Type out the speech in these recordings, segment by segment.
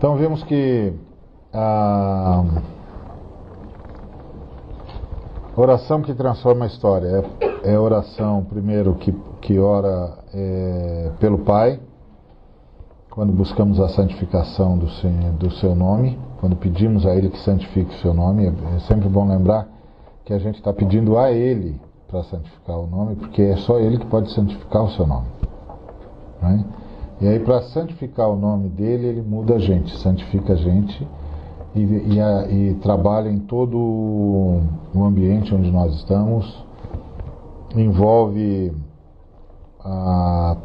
Então vemos que a oração que transforma a história é a oração, primeiro, que ora pelo Pai, quando buscamos a santificação do seu nome, quando pedimos a Ele que santifique o seu nome. É sempre bom lembrar que a gente está pedindo a Ele para santificar o nome, porque é só Ele que pode santificar o seu nome, né? E aí, para santificar o nome dele, Ele muda a gente, santifica a gente e trabalha em todo o ambiente onde nós estamos, envolve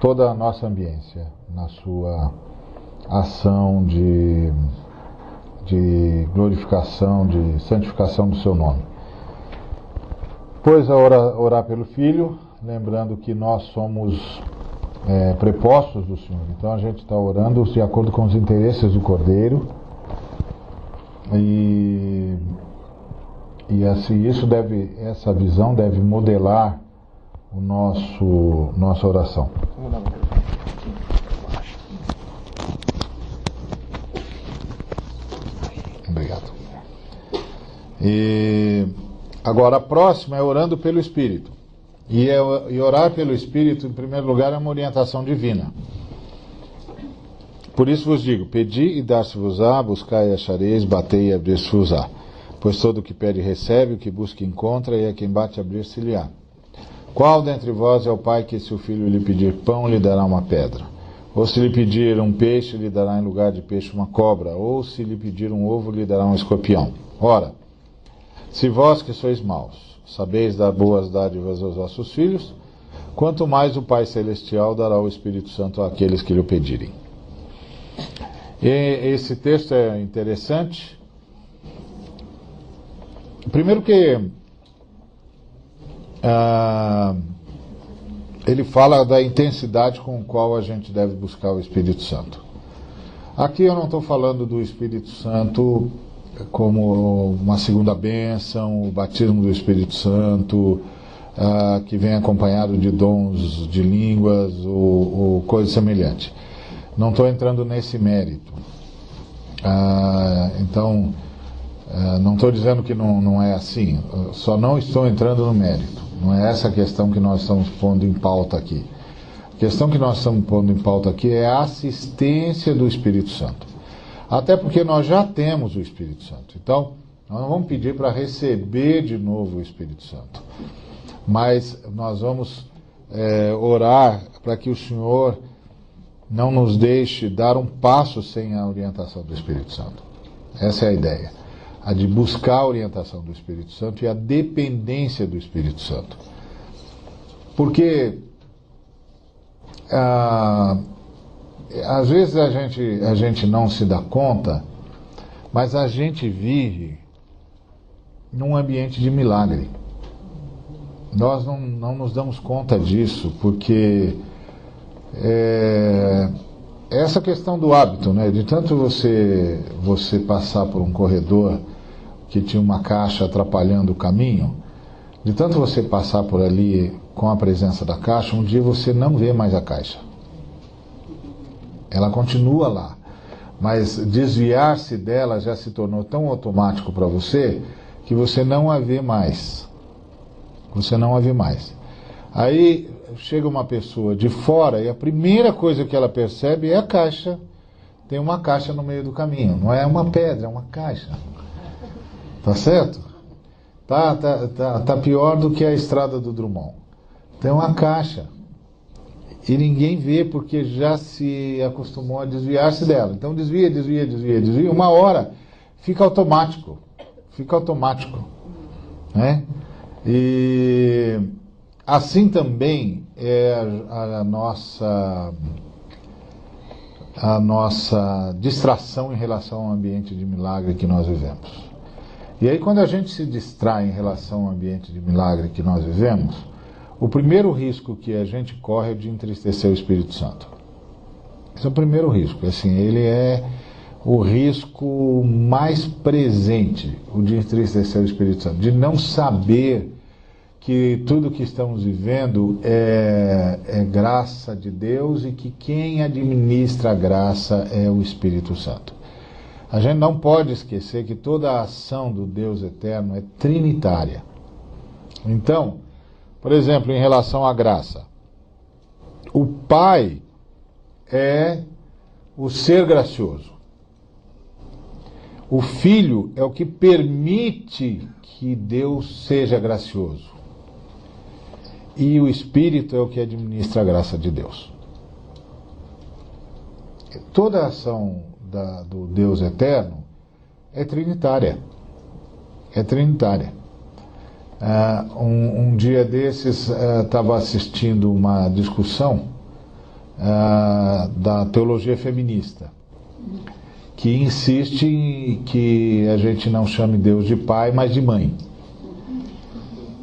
toda a nossa ambiência na sua ação de glorificação, de santificação do seu nome. Pois a orar pelo Filho, lembrando que nós somos prepostos do Senhor. Então a gente está orando de acordo com os interesses do Cordeiro, e assim, essa visão deve modelar nossa oração. Obrigado. E agora a próxima é orando pelo Espírito. E orar pelo Espírito, em primeiro lugar, é uma orientação divina. Por isso vos digo: pedi e dar-se-vos-á, buscai e achareis, batei e abrir-se-vos-á. Pois todo o que pede recebe, o que busca encontra, e a quem bate abrir-se-lhe-á. Qual dentre vós é o pai que, se o filho lhe pedir pão, lhe dará uma pedra? Ou se lhe pedir um peixe, lhe dará em lugar de peixe uma cobra? Ou se lhe pedir um ovo, lhe dará um escorpião? Ora, se vós que sois maus sabeis dar boas dádivas aos vossos filhos, quanto mais o Pai Celestial dará o Espírito Santo àqueles que lhe o pedirem. E esse texto é interessante. Primeiro que ele fala da intensidade com a qual a gente deve buscar o Espírito Santo. Aqui eu não estou falando do Espírito Santo como uma segunda bênção, o batismo do Espírito Santo, que vem acompanhado de dons de línguas ou coisa semelhante. Não estou entrando nesse mérito. Então, não estou dizendo que não é assim, só não estou entrando no mérito. Não é essa a questão que nós estamos pondo em pauta aqui. A questão que nós estamos pondo em pauta aqui é a assistência do Espírito Santo. Até porque nós já temos o Espírito Santo. Então, nós não vamos pedir para receber de novo o Espírito Santo. Mas nós vamos orar para que o Senhor não nos deixe dar um passo sem a orientação do Espírito Santo. Essa é a ideia. A de buscar a orientação do Espírito Santo e a dependência do Espírito Santo. Porque às vezes a gente não se dá conta, mas a gente vive num ambiente de milagre. Nós não nos damos conta disso, porque essa questão do hábito, né, de tanto você passar por um corredor que tinha uma caixa atrapalhando o caminho, de tanto você passar por ali com a presença da caixa, um dia você não vê mais a caixa. Ela continua lá, mas desviar-se dela já se tornou tão automático para você que você não a vê mais. Você não a vê mais. Aí chega uma pessoa de fora e a primeira coisa que ela percebe é a caixa. Tem uma caixa no meio do caminho. Não é uma pedra, é uma caixa. Tá certo? Tá pior do que a estrada do Drummond. Tem uma caixa. E ninguém vê porque já se acostumou a desviar-se dela. Então desvia. Uma hora fica automático. Né? E assim também é a nossa distração em relação ao ambiente de milagre que nós vivemos. E aí, quando a gente se distrai em relação ao ambiente de milagre que nós vivemos, o primeiro risco que a gente corre é de entristecer o Espírito Santo. Esse é o primeiro risco. Assim, ele é o risco mais presente, o de entristecer o Espírito Santo, de não saber que tudo que estamos vivendo é graça de Deus e que quem administra a graça é o Espírito Santo. A gente não pode esquecer que toda a ação do Deus eterno é trinitária. Então, por exemplo, em relação à graça, o Pai é o ser gracioso. O Filho é o que permite que Deus seja gracioso. E o Espírito é o que administra a graça de Deus. Toda a ação do Deus eterno é trinitária. É trinitária. Um dia desses estava assistindo uma discussão da teologia feminista, que insiste em que a gente não chame Deus de pai, mas de mãe.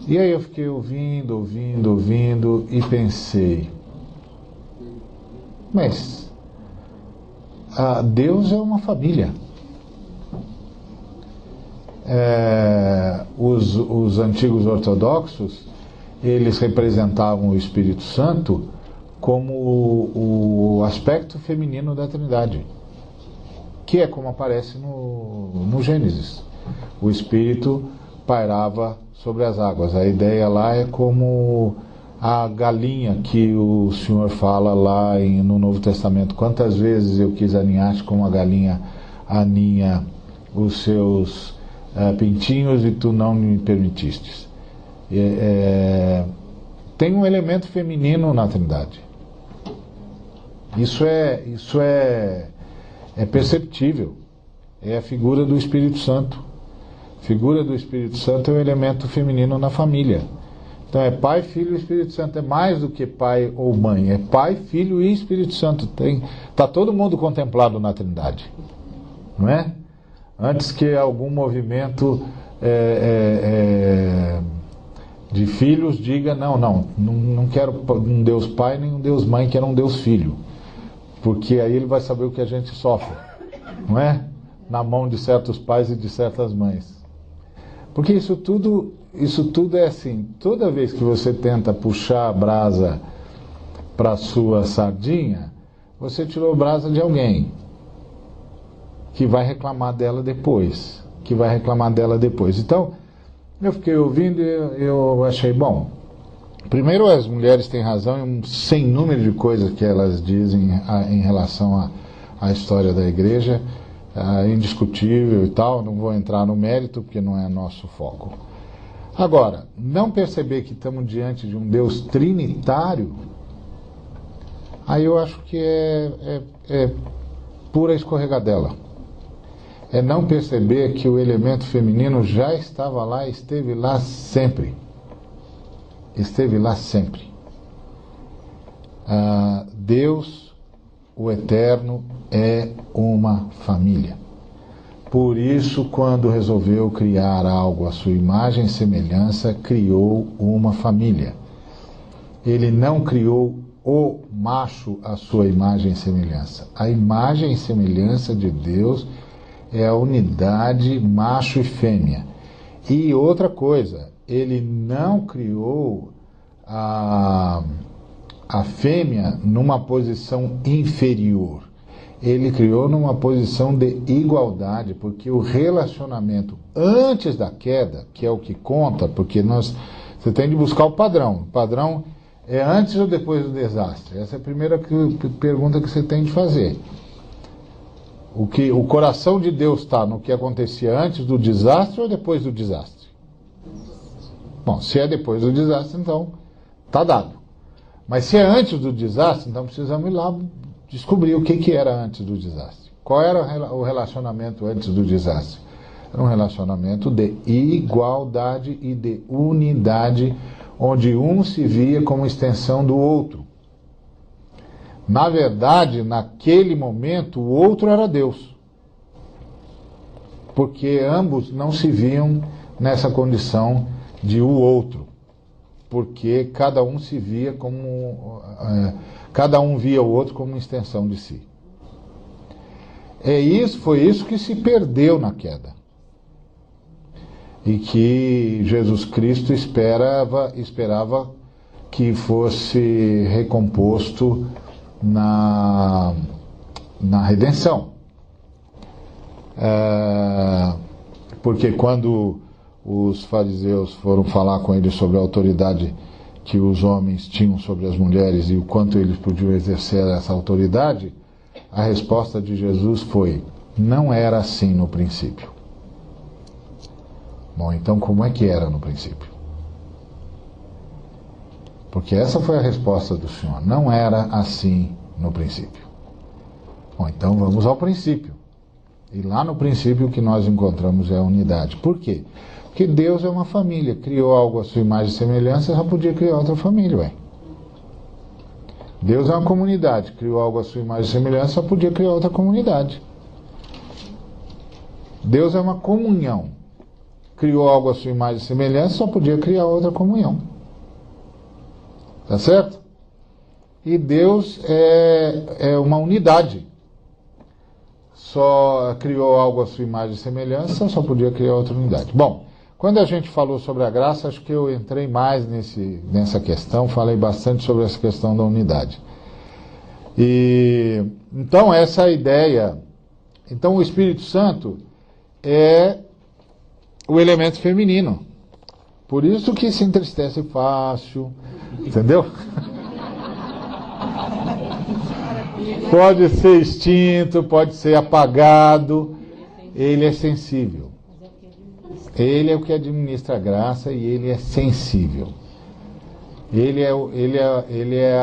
E aí eu fiquei ouvindo e pensei, mas Deus é uma família. Os antigos ortodoxos, eles representavam o Espírito Santo como o aspecto feminino da Trindade, que é como aparece no Gênesis. O Espírito pairava sobre as águas. A ideia lá é como a galinha que o Senhor fala lá no Novo Testamento. Quantas vezes eu quis aninhar-te como a galinha aninha os seus pintinhos e tu não me permitistes. Tem um elemento feminino na Trindade. Isso é perceptível. É a figura do Espírito Santo. A figura do Espírito Santo é o elemento feminino na família. Então é Pai, Filho e Espírito Santo. É mais do que pai ou mãe. É Pai, Filho e Espírito Santo. Está todo mundo contemplado na Trindade. Não é? Antes que algum movimento de filhos diga não quero um Deus Pai nem um Deus Mãe, quero um Deus Filho. Porque aí ele vai saber o que a gente sofre. Não é? Na mão de certos pais e de certas mães. Porque isso tudo é assim, toda vez que você tenta puxar a brasa para a sua sardinha, você tirou a brasa de alguém que vai reclamar dela depois. Então, eu fiquei ouvindo e eu achei, bom, primeiro as mulheres têm razão em um sem número de coisas que elas dizem em relação à história da igreja, indiscutível e tal, não vou entrar no mérito porque não é nosso foco. Agora, não perceber que estamos diante de um Deus trinitário, aí eu acho que é pura escorregadela. É não perceber que o elemento feminino já estava lá, esteve lá sempre. Esteve lá sempre. Deus, o Eterno, é uma família. Por isso, quando resolveu criar algo à sua imagem e semelhança, criou uma família. Ele não criou o macho à sua imagem e semelhança. A imagem e semelhança de Deus é a unidade macho e fêmea. E outra coisa, ele não criou a fêmea numa posição inferior. Ele criou numa posição de igualdade, porque o relacionamento antes da queda, que é o que conta, porque você tem de buscar o padrão. O padrão é antes ou depois do desastre? Essa é a primeira pergunta que você tem de fazer. O coração de Deus está no que acontecia antes do desastre ou depois do desastre? Bom, se é depois do desastre, então está dado. Mas se é antes do desastre, então precisamos ir lá descobrir o que era antes do desastre. Qual era o relacionamento antes do desastre? Era um relacionamento de igualdade e de unidade, onde um se via como extensão do outro. Na verdade, naquele momento, o outro era Deus. Porque ambos não se viam nessa condição de o outro. Porque cada um se via como... cada um via o outro como uma extensão de si. Foi isso que se perdeu na queda. E que Jesus Cristo esperava que fosse recomposto na redenção. porque quando os fariseus foram falar com ele sobre a autoridade que os homens tinham sobre as mulheres e o quanto eles podiam exercer essa autoridade, a resposta de Jesus foi: não era assim no princípio. Bom, então como é que era no princípio? Porque essa foi a resposta do Senhor. Não era assim no princípio. Bom, então vamos ao princípio. E lá no princípio o que nós encontramos é a unidade. Por quê? Porque Deus é uma família. Criou algo à sua imagem e semelhança, já podia criar outra família, ué. Deus é uma comunidade. Criou algo à sua imagem e semelhança, já podia criar outra comunidade. Deus é uma comunhão. Criou algo à sua imagem e semelhança, só podia criar outra comunhão. Tá certo? E Deus é uma unidade. Só criou algo à sua imagem e semelhança, só podia criar outra unidade. Bom, quando a gente falou sobre a graça, acho que eu entrei mais nessa questão, falei bastante sobre essa questão da unidade. E então essa ideia, então o Espírito Santo é o elemento feminino. Por isso que se entristece fácil, entendeu? Pode ser extinto, pode ser apagado, ele é sensível. Ele é o que administra a graça e ele é sensível. Ele é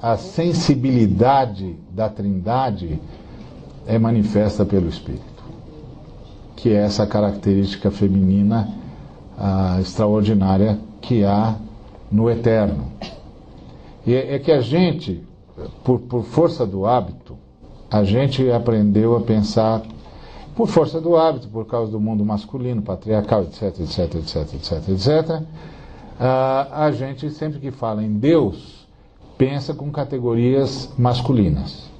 a sensibilidade da Trindade é manifesta pelo Espírito, que é essa característica feminina extraordinária que há no eterno. E é que a gente, por força do hábito, a gente aprendeu a pensar, por força do hábito, por causa do mundo masculino, patriarcal, etc, etc, etc, etc, etc, a gente, sempre que fala em Deus, pensa com categorias masculinas.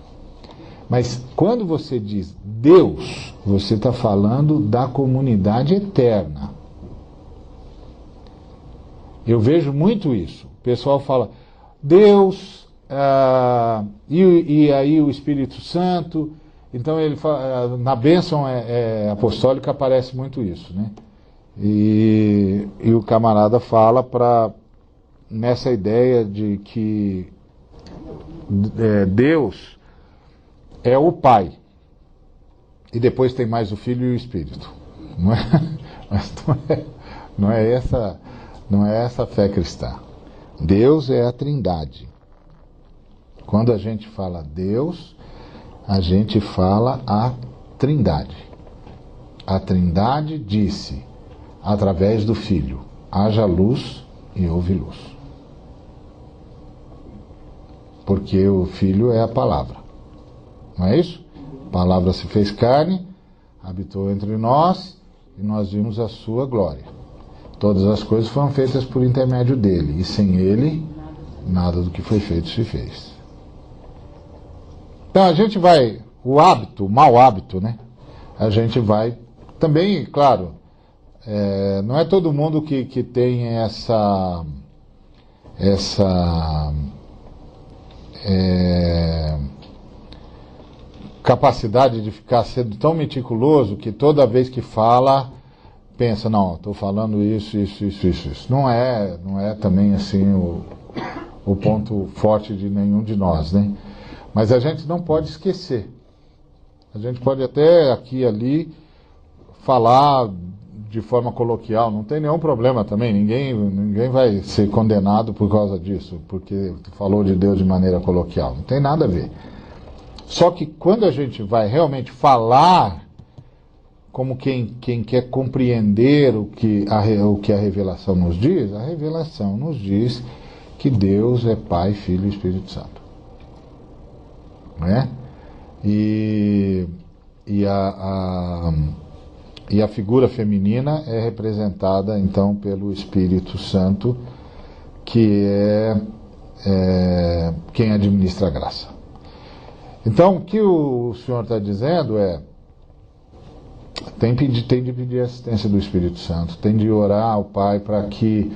Mas quando você diz Deus, você está falando da comunidade eterna. Eu vejo muito isso. O pessoal fala Deus, e aí o Espírito Santo. Então ele fala, na bênção apostólica aparece muito isso, né? E o camarada fala nessa ideia de que Deus é o Pai e depois tem mais o Filho e o Espírito, não é? Mas não é essa a fé cristã. Deus é a Trindade. Quando a gente fala Deus, a gente fala a Trindade. A Trindade disse, através do Filho, haja luz e houve luz. Porque o Filho é a palavra. Não é isso? A palavra se fez carne, habitou entre nós e nós vimos a sua glória. Todas as coisas foram feitas por intermédio dele, e sem ele, nada do que foi feito se fez. Então a gente vai, o mau hábito, né? A gente vai, também, claro, não é todo mundo que tem essa capacidade de ficar sendo tão meticuloso que toda vez que fala, pensa, não, estou falando isso. Não é também assim o ponto forte de nenhum de nós, né? Mas a gente não pode esquecer. A gente pode até aqui e ali falar de forma coloquial, não tem nenhum problema também, ninguém vai ser condenado por causa disso, porque tu falou de Deus de maneira coloquial, não tem nada a ver. Só que quando a gente vai realmente falar como quem quer compreender o que a revelação nos diz, a revelação nos diz que Deus é Pai, Filho e Espírito Santo. Não é? E a figura feminina é representada então pelo Espírito Santo, que é quem administra a graça. Então o que o Senhor está dizendo tem de pedir a assistência do Espírito Santo, tem de orar ao Pai para que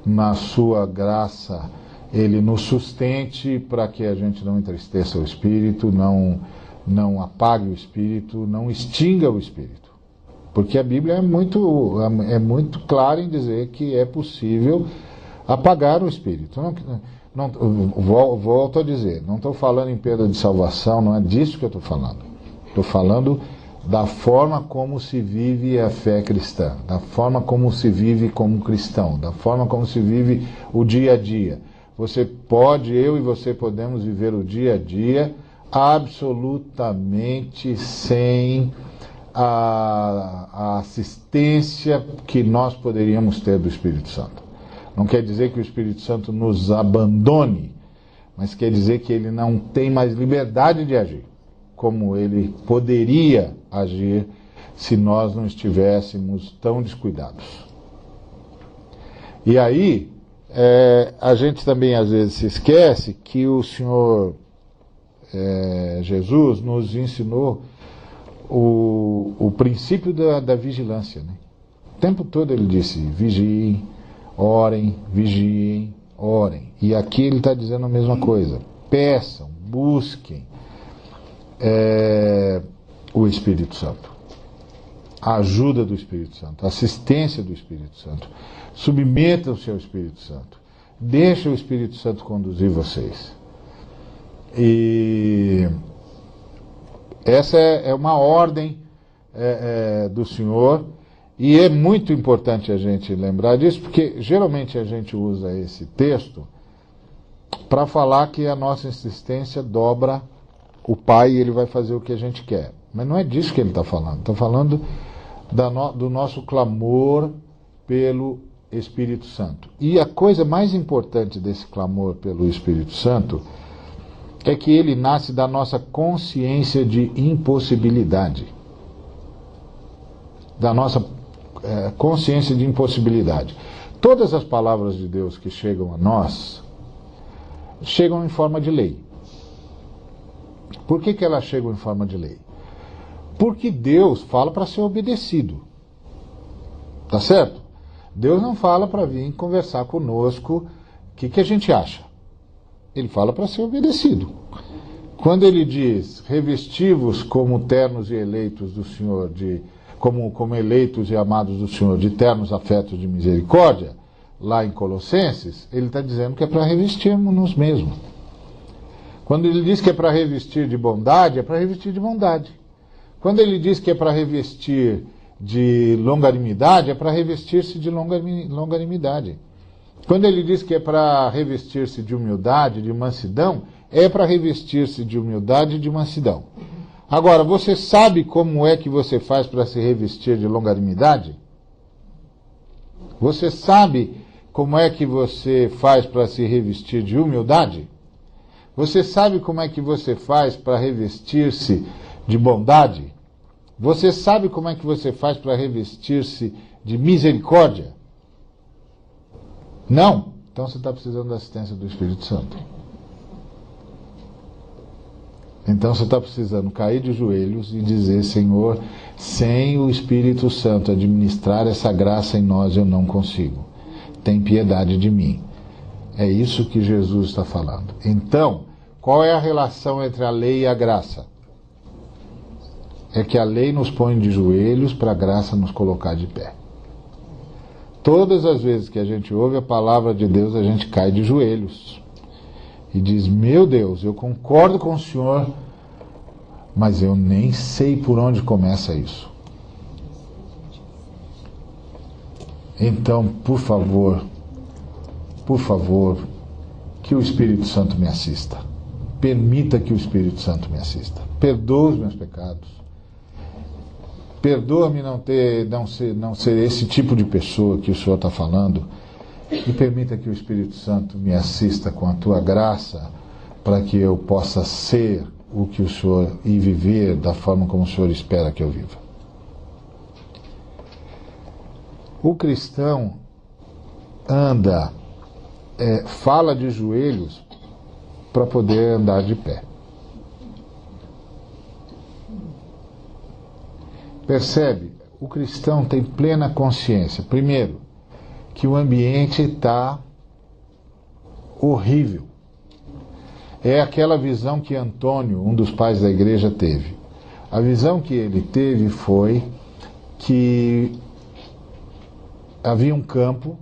na sua graça Ele nos sustente, para que a gente não entristeça o Espírito, não não apague o Espírito, não extinga o Espírito. Porque a Bíblia é muito clara em dizer que é possível apagar o Espírito. Volto a dizer, não estou falando em perda de salvação, não é disso que eu estou falando. Estou falando da forma como se vive a fé cristã, da forma como se vive como cristão, da forma como se vive o dia a dia. Eu e você podemos viver o dia a dia absolutamente sem a assistência que nós poderíamos ter do Espírito Santo. Não quer dizer que o Espírito Santo nos abandone, mas quer dizer que ele não tem mais liberdade de agir, como ele poderia agir se nós não estivéssemos tão descuidados. E aí, a gente também às vezes se esquece que o Senhor Jesus nos ensinou o princípio da vigilância, né? O tempo todo ele disse, vigiem, orem, orem. E aqui ele está dizendo a mesma coisa. Peçam, busquem o Espírito Santo. A ajuda do Espírito Santo, a assistência do Espírito Santo. Submetam-se ao Espírito Santo. Deixe o Espírito Santo conduzir vocês. E essa é uma ordem do Senhor. E é muito importante a gente lembrar disso, porque geralmente a gente usa esse texto para falar que a nossa insistência dobra o Pai e ele vai fazer o que a gente quer. Mas não é disso que ele está falando. Está falando do nosso clamor pelo Espírito Santo. E a coisa mais importante desse clamor pelo Espírito Santo é que ele nasce da nossa consciência de impossibilidade. Da nossa consciência de impossibilidade. Todas as palavras de Deus que chegam a nós chegam em forma de lei. Por que elas chegam em forma de lei? Porque Deus fala para ser obedecido. Tá certo? Deus não fala para vir conversar conosco o que a gente acha. Ele fala para ser obedecido. Quando ele diz, revesti-vos como ternos e eleitos do Senhor, como eleitos e amados do Senhor, de ternos afetos de misericórdia, lá em Colossenses, ele está dizendo que é para revestirmos mesmo. Quando ele diz que é para revestir de bondade, é para revestir de bondade. Quando ele diz que é para revestir de longanimidade, é para revestir-se de longanimidade. Quando ele diz que é para revestir-se de humildade, de mansidão, é para revestir-se de humildade e de mansidão. Agora, você sabe como é que você faz para se revestir de longanimidade? Você sabe como é que você faz para se revestir de humildade? Você sabe como é que você faz para revestir-se de bondade? Você sabe como é que você faz para revestir-se de misericórdia? Não? Então você está precisando da assistência do Espírito Santo. Então você está precisando cair de joelhos e dizer, Senhor, sem o Espírito Santo administrar essa graça em nós eu não consigo. Tem piedade de mim. É isso que Jesus está falando. Então, qual é a relação entre a lei e a graça? É que a lei nos põe de joelhos para a graça nos colocar de pé. Todas as vezes que a gente ouve a palavra de Deus, a gente cai de joelhos. E diz, meu Deus, eu concordo com o Senhor, mas eu nem sei por onde começa isso. Então, por favor, que o Espírito Santo me assista. Permita que o Espírito Santo me assista. Perdoa os meus pecados. Perdoa-me não ser esse tipo de pessoa que o Senhor está falando. E permita que o Espírito Santo me assista com a tua graça, para que eu possa ser o que o Senhor e viver da forma como o Senhor espera que eu viva. O cristão fala de joelhos para poder andar de pé. Percebe? O cristão tem plena consciência, primeiro, que o ambiente está horrível. é aquela visão que Antônio, um dos pais da igreja, teve. A visão que ele teve foi que havia um campo,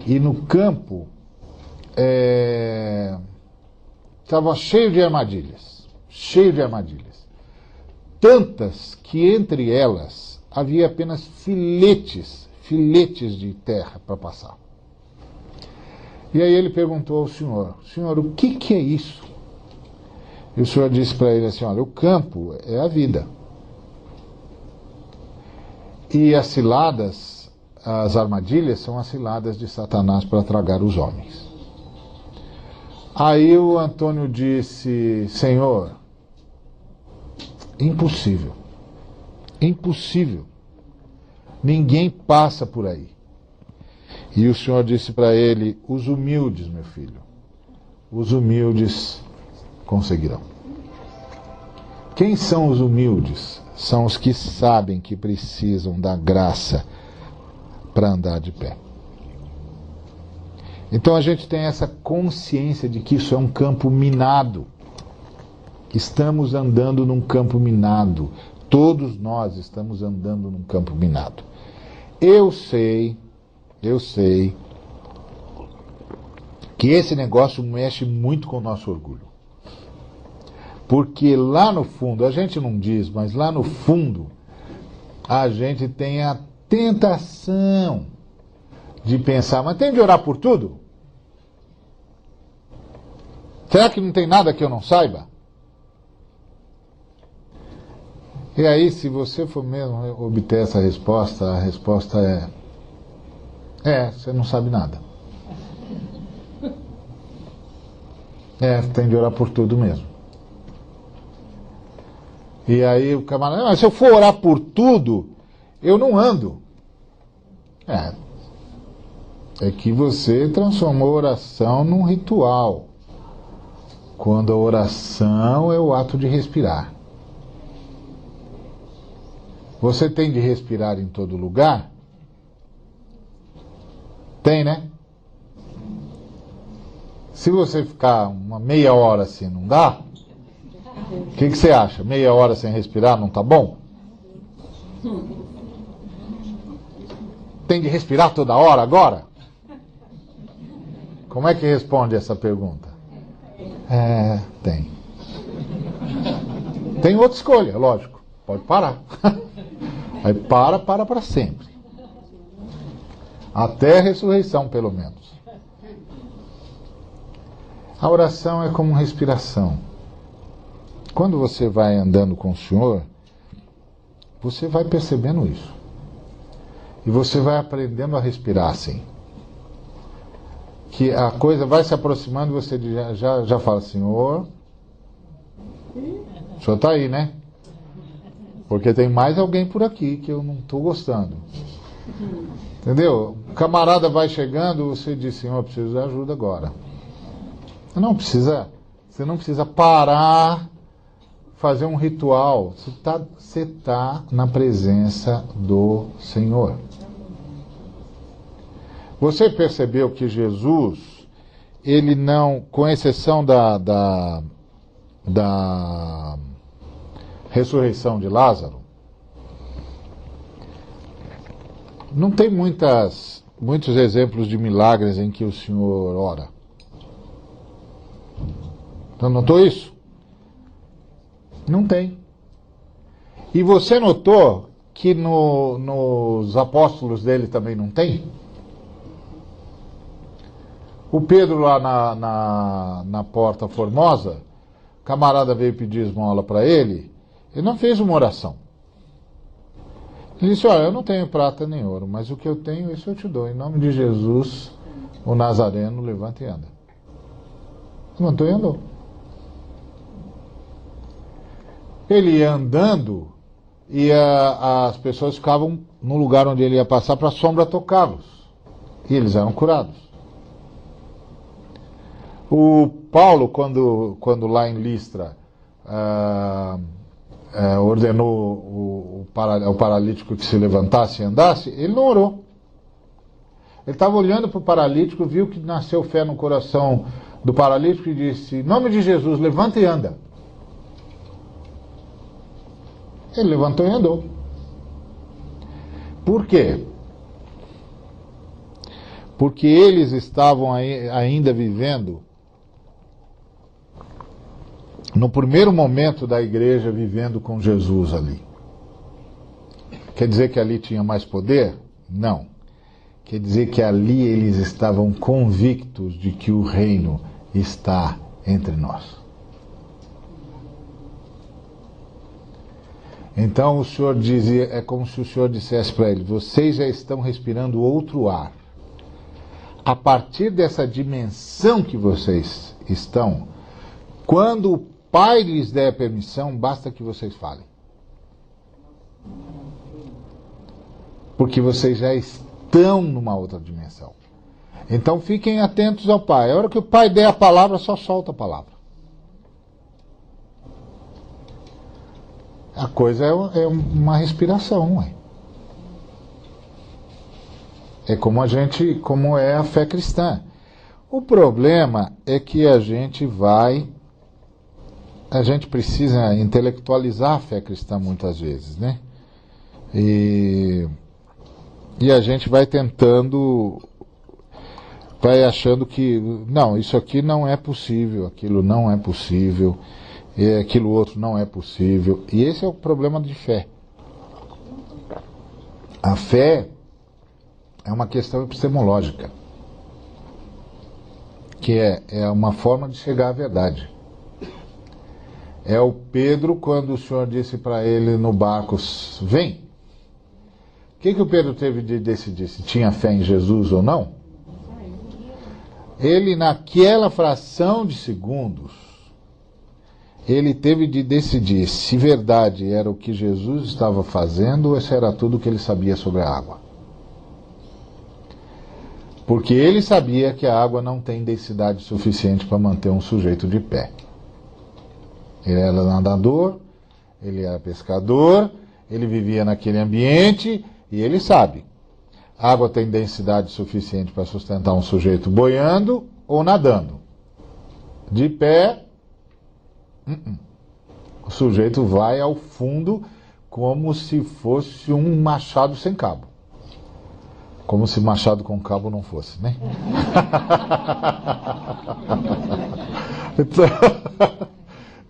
e no campo estava cheio de armadilhas, tantas que entre elas havia apenas filetes de terra para passar. E aí ele perguntou ao Senhor, o que é isso? E o Senhor disse para ele assim, olha, o campo é a vida. E as ciladas, as armadilhas, são as ciladas de Satanás para tragar os homens. Aí o Antônio disse, Senhor, impossível. Ninguém passa por aí. E o Senhor disse para ele, os humildes, meu filho, os humildes conseguirão. Quem são os humildes? São os que sabem que precisam da graça para andar de pé. Então a gente tem essa consciência de que isso é um campo minado. Estamos andando num campo minado. Todos nós estamos andando num campo minado. Eu sei que esse negócio mexe muito com o nosso orgulho. Porque lá no fundo, a gente não diz, mas lá no fundo, a gente tem a tentação de pensar, mas tem de orar por tudo? Será que não tem nada que eu não saiba? E aí, se você for mesmo obter essa resposta, a resposta você não sabe nada. Tem de orar por tudo mesmo. E aí o camarada, mas se eu for orar por tudo, eu não ando. É que você transformou a oração num ritual. Quando a oração é o ato de respirar. Você tem de respirar em todo lugar? Tem, né? Se você ficar uma meia hora assim, não dá? O que você acha? Meia hora sem respirar não tá bom? Tem de respirar toda hora agora? Como é que responde essa pergunta? Tem. Tem outra escolha, lógico. Pode parar. Aí para sempre. Até a ressurreição, pelo menos. A oração é como respiração. Quando você vai andando com o Senhor, você vai percebendo isso. E você vai aprendendo a respirar assim. Que a coisa vai se aproximando e você já fala, Senhor, o Senhor está aí, né? Porque tem mais alguém por aqui que eu não estou gostando. Entendeu? O camarada vai chegando, você diz, Senhor, eu preciso de ajuda agora. Você não precisa parar, fazer um ritual. Você está na presença do Senhor. Você percebeu que Jesus, ele não, com exceção da ressurreição de Lázaro, não tem muitos exemplos de milagres em que o Senhor ora. Então, notou isso? Não tem. E você notou que nos apóstolos dele também não tem? O Pedro lá na Porta Formosa, o camarada veio pedir esmola para ele, ele não fez uma oração. Ele disse, olha, eu não tenho prata nem ouro, mas o que eu tenho, isso eu te dou. Em nome de Jesus, o Nazareno, levanta e anda. Levantou e andou. Ele ia andando e as pessoas ficavam no lugar onde ele ia passar para a sombra tocá-los. E eles eram curados. O Paulo, quando lá em Listra ordenou o paralítico que se levantasse e andasse, ele não orou. Ele estava olhando para o paralítico, viu que nasceu fé no coração do paralítico e disse: em nome de Jesus, levanta e anda. Ele levantou e andou. Por quê? Porque eles estavam ainda vivendo, no primeiro momento da igreja, vivendo com Jesus ali. Quer dizer que ali tinha mais poder? Não. Quer dizer que ali eles estavam convictos de que o reino está entre nós. Então o Senhor dizia, é como se o Senhor dissesse para eles: vocês já estão respirando outro ar. A partir dessa dimensão que vocês estão, quando o Pai lhes der permissão, basta que vocês falem. Porque vocês já estão numa outra dimensão. Então fiquem atentos ao Pai. A hora que o Pai der a palavra, só solta a palavra. A coisa é uma respiração, ué. É como é a fé cristã. O problema é que a gente precisa intelectualizar a fé cristã muitas vezes, né? E a gente vai achando que, não, isso aqui não é possível, aquilo não é possível, e aquilo outro não é possível. E esse é o problema de fé. A fé é uma questão epistemológica, que é uma forma de chegar à verdade. É o Pedro, quando o Senhor disse para ele no barco: vem. O que o Pedro teve de decidir se tinha fé em Jesus ou não? Ele, naquela fração de segundos, ele teve de decidir se verdade era o que Jesus estava fazendo ou se era tudo o que ele sabia sobre a água. Porque ele sabia que a água não tem densidade suficiente para manter um sujeito de pé. Ele era nadador, ele era pescador, ele vivia naquele ambiente e ele sabe. A água tem densidade suficiente para sustentar um sujeito boiando ou nadando. De pé, o sujeito vai ao fundo como se fosse um machado sem cabo. Como se machado com cabo não fosse, né? Então,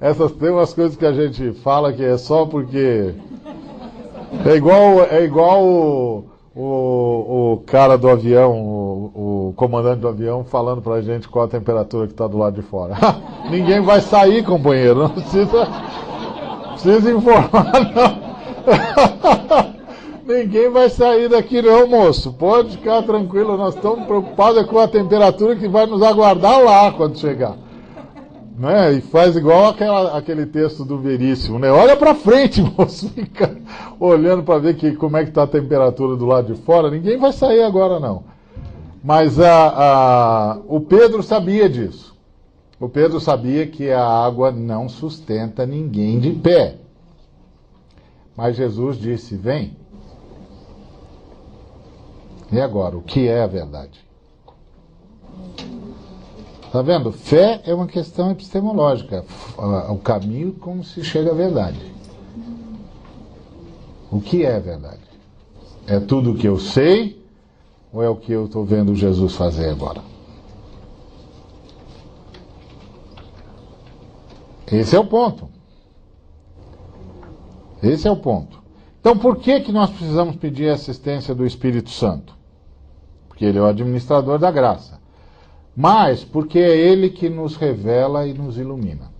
essas tem umas coisas que a gente fala que é só porque... É igual o cara do avião, o comandante do avião, falando pra gente qual a temperatura que está do lado de fora. Ninguém vai sair, companheiro. Não precisa informar, não. Ninguém vai sair daqui não, moço. Pode ficar tranquilo, nós estamos preocupados com a temperatura que vai nos aguardar lá quando chegar. Né? E faz igual aquele texto do Veríssimo, né? Olha para frente, moço. Fica olhando para ver como é que está a temperatura do lado de fora. Ninguém vai sair agora, não. Mas o Pedro sabia disso. O Pedro sabia que a água não sustenta ninguém de pé. Mas Jesus disse: vem. E agora, o que é a verdade? Está vendo? Fé é uma questão epistemológica. O caminho como se chega à verdade. O que é a verdade? É tudo o que eu sei ou é o que eu estou vendo Jesus fazer agora? Esse é o ponto. Esse é o ponto. Então, por que nós precisamos pedir a assistência do Espírito Santo? Porque ele é o administrador da graça. Mas porque é ele que nos revela e nos ilumina.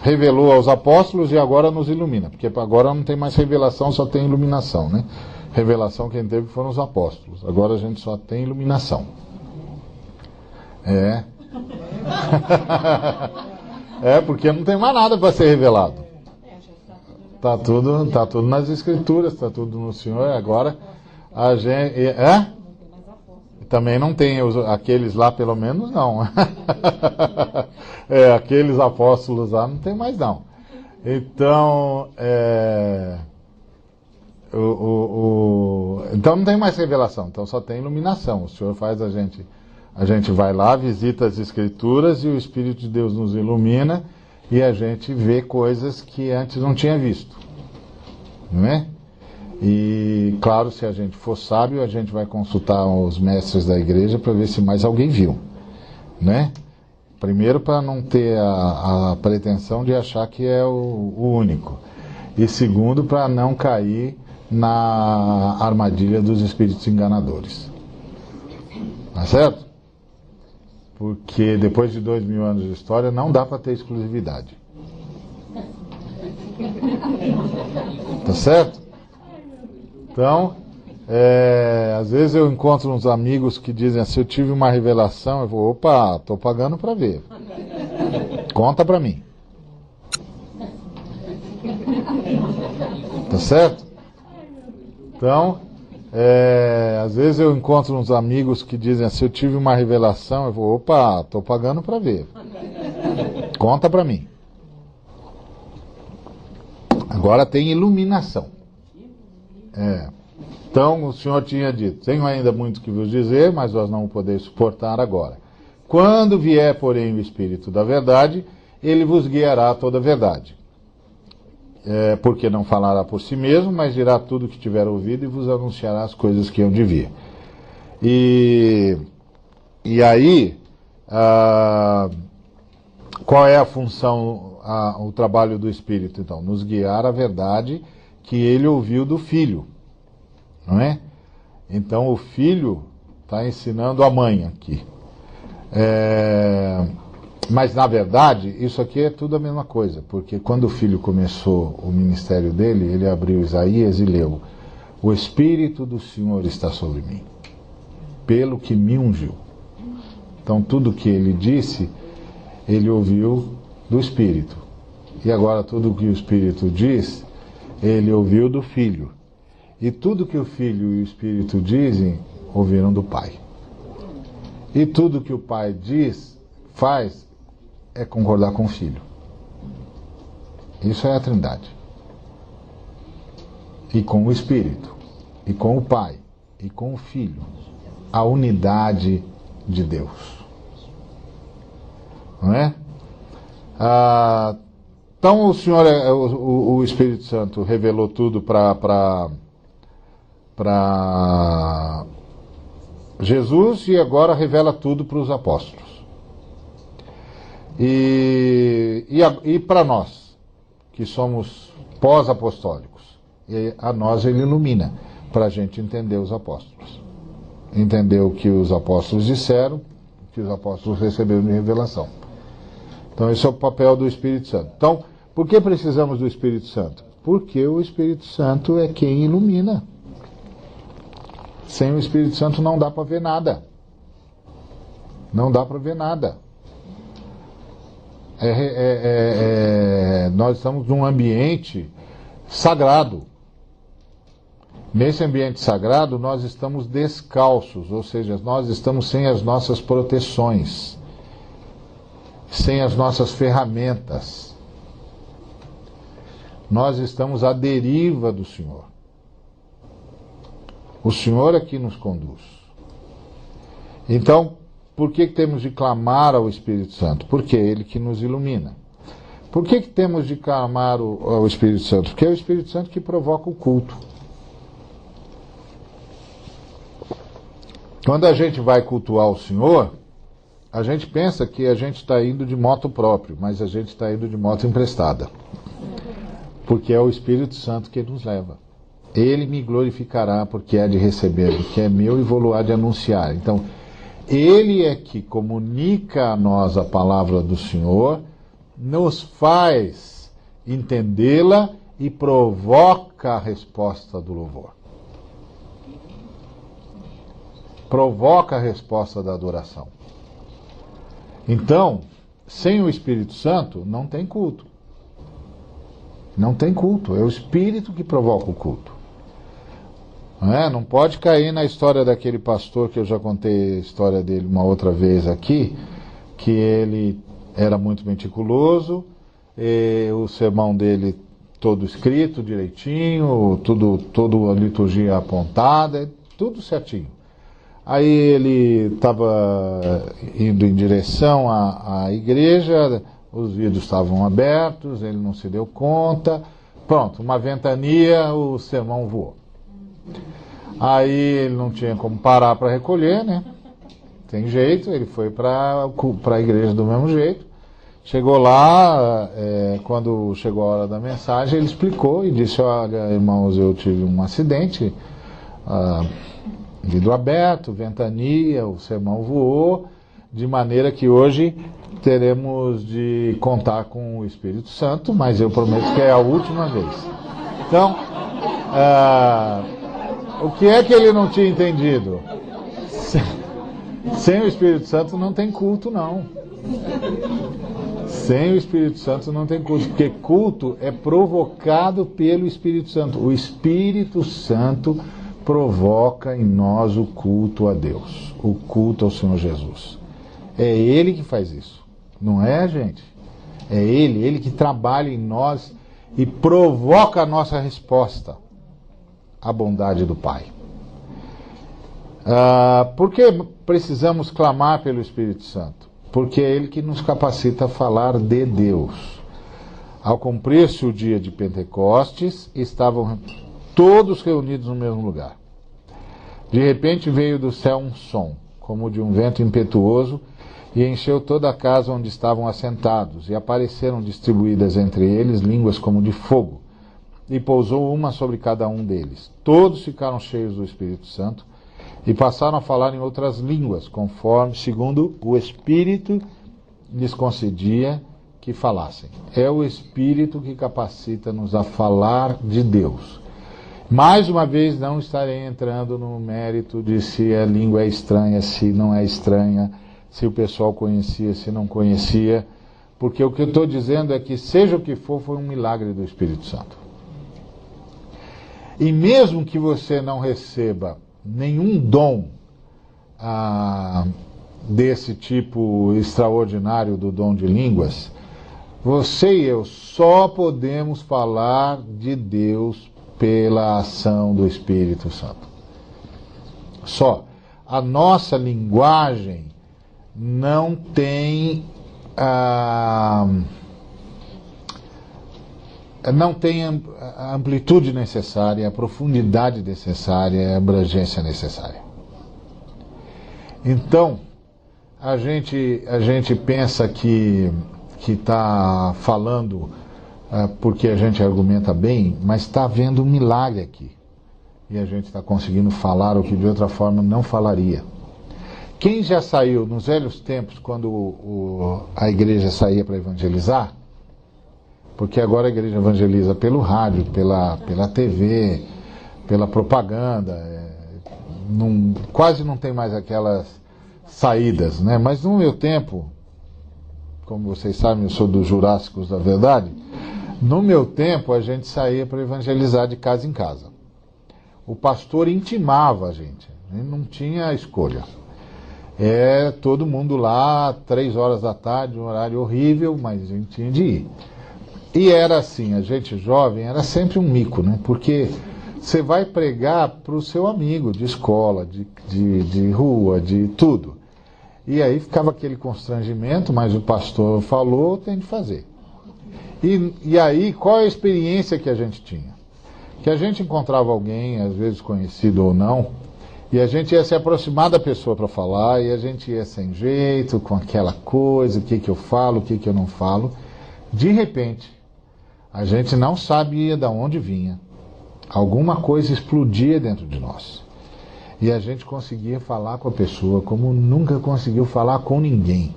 Revelou aos apóstolos e agora nos ilumina. Porque agora não tem mais revelação, só tem iluminação, né? Revelação quem teve foram os apóstolos. Agora a gente só tem iluminação. É. É, porque não tem mais nada para ser revelado. Tá tudo nas Escrituras, tá tudo no Senhor. Agora a gente... Também não tem aqueles lá, pelo menos não. Aqueles apóstolos lá não tem mais não. Então, então não tem mais revelação, então só tem iluminação. O Senhor faz a gente A gente vai lá, visita as Escrituras e o Espírito de Deus nos ilumina e a gente vê coisas que antes não tinha visto. Não é? E, claro, se a gente for sábio, a gente vai consultar os mestres da igreja para ver se mais alguém viu. Né? Primeiro, para não ter a pretensão de achar que é o único. E segundo, para não cair na armadilha dos espíritos enganadores. Tá certo? Porque depois de 2000 anos de história não dá para ter exclusividade. Tá certo? Então, às vezes eu encontro uns amigos que dizem assim, eu tive uma revelação, eu vou, opa, estou pagando para ver. Conta para mim. Tá certo? Então, às vezes eu encontro uns amigos que dizem assim, eu tive uma revelação, eu vou, opa, estou pagando para ver. Conta para mim. Agora tem iluminação. Então o Senhor tinha dito, tenho ainda muito que vos dizer, mas vós não o podeis suportar agora. Quando vier, porém, o Espírito da verdade, ele vos guiará a toda a verdade. Porque não falará por si mesmo, mas dirá tudo o que tiver ouvido e vos anunciará as coisas que hão de vir. E aí, qual é a função, o trabalho do Espírito, então? Nos guiar à verdade que ele ouviu do Filho, não é? Então o Filho está ensinando a mãe aqui. Mas na verdade, isso aqui é tudo a mesma coisa, porque quando o Filho começou o ministério dele, ele abriu Isaías e leu: o Espírito do Senhor está sobre mim, pelo que me ungiu. Então tudo que ele disse, ele ouviu do Espírito. E agora tudo que o Espírito diz, ele ouviu do Filho. E tudo que o Filho e o Espírito dizem, ouviram do Pai. E tudo que o Pai faz, é concordar com o Filho. Isso é a Trindade. E com o Espírito, e com o Pai, e com o Filho. A unidade de Deus. Não é? Então o Senhor, o Espírito Santo revelou tudo para Jesus e agora revela tudo para os apóstolos. E para nós, que somos pós-apostólicos, a nós ele ilumina, para a gente entender os apóstolos. Entender o que os apóstolos disseram, o que os apóstolos receberam de revelação. Então esse é o papel do Espírito Santo. Então, por que precisamos do Espírito Santo? Porque o Espírito Santo é quem ilumina. Sem o Espírito Santo não dá para ver nada. Não dá para ver nada. Nós estamos num ambiente sagrado. Nesse ambiente sagrado nós estamos descalços, ou seja, nós estamos sem as nossas proteções, sem as nossas ferramentas. Nós estamos à deriva do Senhor. O Senhor é que nos conduz. Então, por que temos de clamar ao Espírito Santo? Porque é Ele que nos ilumina. Por que temos de clamar ao Espírito Santo? Porque é o Espírito Santo que provoca o culto. Quando a gente vai cultuar o Senhor, a gente pensa que a gente está indo de moto próprio, mas a gente está indo de moto emprestada. Porque é o Espírito Santo que nos leva. Ele me glorificará porque há de receber do que é meu e vou-lo-á de anunciar. Então, Ele é que comunica a nós a palavra do Senhor, nos faz entendê-la e provoca a resposta do louvor. Provoca a resposta da adoração. Então, sem o Espírito Santo, não tem culto. Não tem culto, é o Espírito que provoca o culto. Não pode cair na história daquele pastor que eu já contei a história dele uma outra vez aqui, que ele era muito meticuloso, o sermão dele todo escrito direitinho, toda a liturgia apontada, tudo certinho. Aí ele estava indo em direção à igreja, os vidros estavam abertos, ele não se deu conta. Pronto, uma ventania, o sermão voou. Aí ele não tinha como parar para recolher, né? Tem jeito, ele foi para a igreja do mesmo jeito. Chegou lá, quando chegou a hora da mensagem, ele explicou e disse: olha, irmãos, eu tive um acidente, vidro aberto, ventania, o sermão voou, de maneira que hoje teremos de contar com o Espírito Santo, mas eu prometo que é a última vez. Então, o que é que ele não tinha entendido? Sem o Espírito Santo não tem culto, não. Sem o Espírito Santo não tem culto, porque culto é provocado pelo Espírito Santo. O Espírito Santo provoca em nós o culto a Deus, o culto ao Senhor Jesus. É Ele que faz isso, não é a gente. É Ele que trabalha em nós e provoca a nossa resposta à bondade do Pai. Por que precisamos clamar pelo Espírito Santo? Porque é Ele que nos capacita a falar de Deus. Ao cumprir-se o dia de Pentecostes, estavam todos reunidos no mesmo lugar. De repente veio do céu um som, como de um vento impetuoso, e encheu toda a casa onde estavam assentados, e apareceram distribuídas entre eles línguas como de fogo, e pousou uma sobre cada um deles. Todos ficaram cheios do Espírito Santo, e passaram a falar em outras línguas, segundo o Espírito lhes concedia que falassem. É o Espírito que capacita-nos a falar de Deus. Mais uma vez, não estarei entrando no mérito de se a língua é estranha, se não é estranha, se o pessoal conhecia, se não conhecia, porque o que eu estou dizendo é que, seja o que for, foi um milagre do Espírito Santo. E mesmo que você não receba nenhum dom desse tipo extraordinário do dom de línguas, você e eu só podemos falar de Deus pela ação do Espírito Santo. Só. A nossa linguagem não tem a amplitude necessária, a profundidade necessária, a abrangência necessária. Então, a gente pensa que está falando porque a gente argumenta bem, mas está havendo um milagre aqui. E a gente está conseguindo falar o que de outra forma não falaria. Quem já saiu nos velhos tempos, quando a igreja saía para evangelizar, porque agora a igreja evangeliza pelo rádio, pela TV, pela propaganda, quase não tem mais aquelas saídas, né? Mas no meu tempo, como vocês sabem, eu sou dos Jurássicos da Verdade, no meu tempo a gente saía para evangelizar de casa em casa. O pastor intimava a gente não tinha escolha. Todo mundo lá, 3 horas da tarde, um horário horrível, mas a gente tinha de ir. E era assim, a gente jovem era sempre um mico, né? Porque você vai pregar para o seu amigo de escola, de rua, de tudo. E aí ficava aquele constrangimento, mas o pastor falou, tem de fazer. E aí, qual a experiência que a gente tinha? Que a gente encontrava alguém, às vezes conhecido ou não, e a gente ia se aproximar da pessoa para falar, e a gente ia sem jeito, com aquela coisa, o que eu falo, o que eu não falo. De repente, a gente não sabia de onde vinha. Alguma coisa explodia dentro de nós. E a gente conseguia falar com a pessoa como nunca conseguiu falar com ninguém.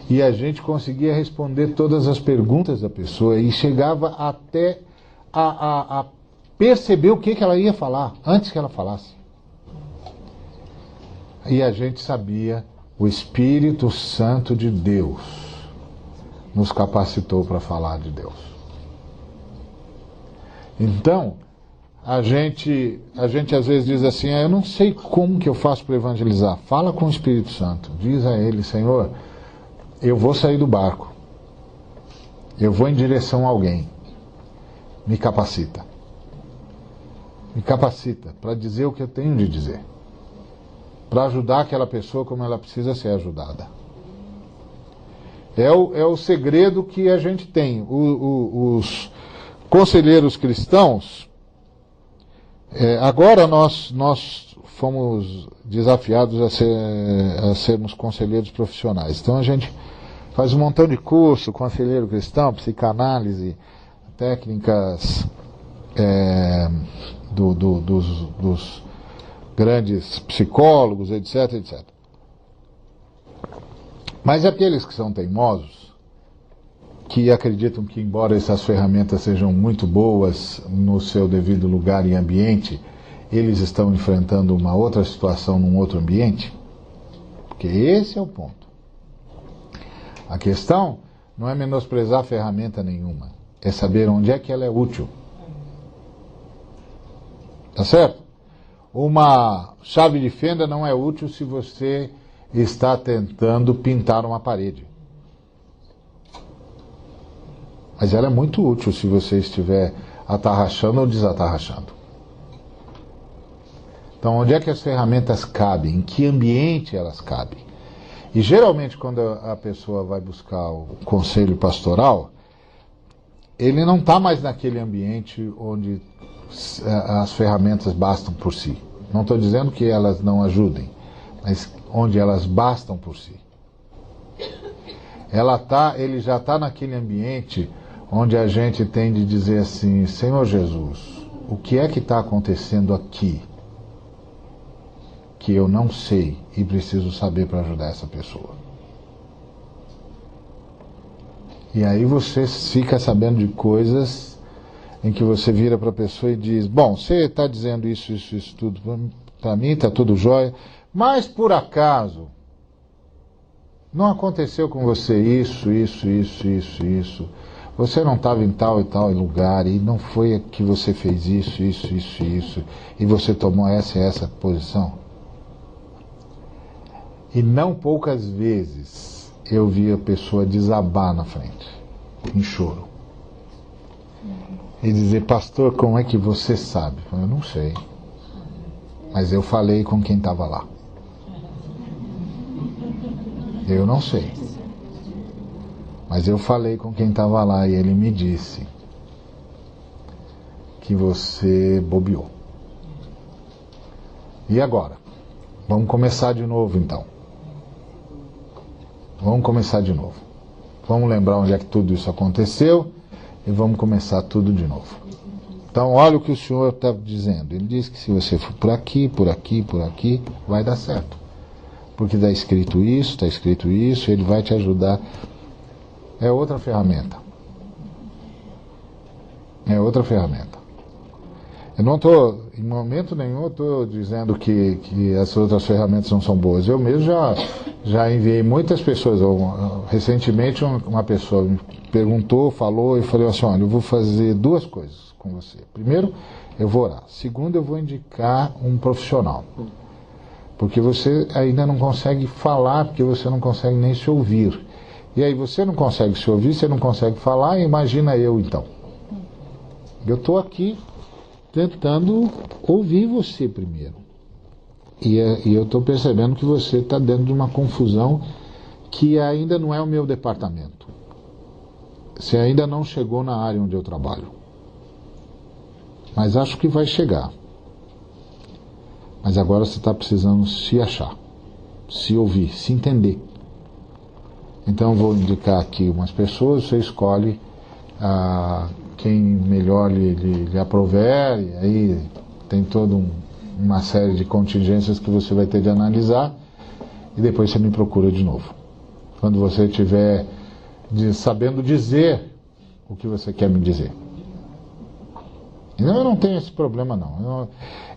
E a gente conseguia responder todas as perguntas da pessoa e chegava até a perceber o que ela ia falar antes que ela falasse. E a gente sabia, o Espírito Santo de Deus nos capacitou para falar de Deus. Então, a gente às vezes diz assim, eu não sei como que eu faço para evangelizar. Fala com o Espírito Santo. Diz a ele, Senhor, eu vou sair do barco. Eu vou em direção a alguém. Me capacita. Me capacita para dizer o que eu tenho de dizer. para ajudar aquela pessoa como ela precisa ser ajudada. É o segredo que a gente tem. Os conselheiros cristãos, agora nós fomos desafiados a sermos conselheiros profissionais. Então a gente faz um montão de curso, conselheiro cristão, psicanálise, técnicas dos grandes psicólogos, etc, etc. Mas aqueles que são teimosos, que acreditam que, embora essas ferramentas sejam muito boas no seu devido lugar e ambiente, eles estão enfrentando uma outra situação num outro ambiente, porque esse é o ponto. A questão não é menosprezar ferramenta nenhuma, é saber onde é que ela é útil. Tá certo? Uma chave de fenda não é útil se você está tentando pintar uma parede. Mas ela é muito útil se você estiver atarrachando ou desatarrachando. Então, onde é que as ferramentas cabem? Em que ambiente elas cabem? E geralmente, quando a pessoa vai buscar o conselho pastoral, ele não está mais naquele ambiente onde as ferramentas bastam por si. Não estou dizendo que elas não ajudem, mas onde elas bastam por si. Ele já está naquele ambiente onde a gente tem de dizer assim: Senhor Jesus, o que é que está acontecendo aqui que eu não sei e preciso saber para ajudar essa pessoa? E aí você fica sabendo de coisas em que você vira para a pessoa e diz: bom, você está dizendo isso tudo para mim, está tudo jóia, mas por acaso não aconteceu com você isso. Você não estava em tal e tal lugar e não foi que você fez isso, e você tomou essa e essa posição. E não poucas vezes eu vi a pessoa desabar na frente, em choro. E dizer: pastor, como é que você sabe? Eu não sei. Mas eu falei com quem estava lá. Eu não sei. Mas eu falei com quem estava lá e ele me disse que você bobeou. E agora? Vamos começar de novo então. Vamos começar de novo. Vamos lembrar onde é que tudo isso aconteceu e vamos começar tudo de novo. Então, olha o que o Senhor está dizendo. Ele diz que se você for por aqui, vai dar certo. Porque está escrito isso, ele vai te ajudar. É outra ferramenta. Eu não estou, em momento nenhum, estou dizendo que as outras ferramentas não são boas. Eu mesmo já enviei muitas pessoas. Recentemente, uma pessoa me perguntou, falou, e falei assim: olha, eu vou fazer duas coisas com você. Primeiro, eu vou orar. Segundo, eu vou indicar um profissional. Porque você ainda não consegue falar, porque você não consegue nem se ouvir. E aí você não consegue se ouvir, você não consegue falar, imagina eu então. Eu estou aqui tentando ouvir você primeiro. E eu estou percebendo que você está dentro de uma confusão que ainda não é o meu departamento. Você ainda não chegou na área onde eu trabalho. Mas acho que vai chegar. Mas agora você está precisando se achar, se ouvir, se entender. Então eu vou indicar aqui umas pessoas, você escolhe quem melhor lhe aprover, e aí tem toda uma série de contingências que você vai ter de analisar, e depois você me procura de novo. Quando você estiver sabendo dizer o que você quer me dizer. Eu não tenho esse problema, não.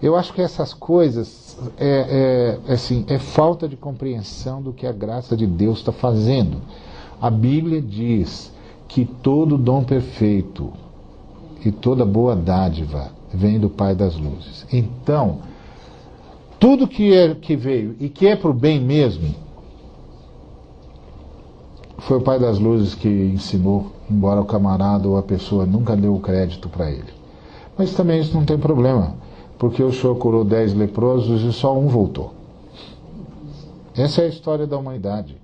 Eu acho que essas coisas é falta de compreensão do que a graça de Deus está fazendo. A Bíblia diz que todo dom perfeito e toda boa dádiva vem do Pai das luzes. Então, tudo que veio e que é para o bem mesmo, foi o Pai das luzes que ensinou, embora o camarada ou a pessoa nunca deu o crédito para ele. Mas também isso não tem problema, porque o Senhor curou 10 leprosos e só um voltou. Essa é a história da humanidade.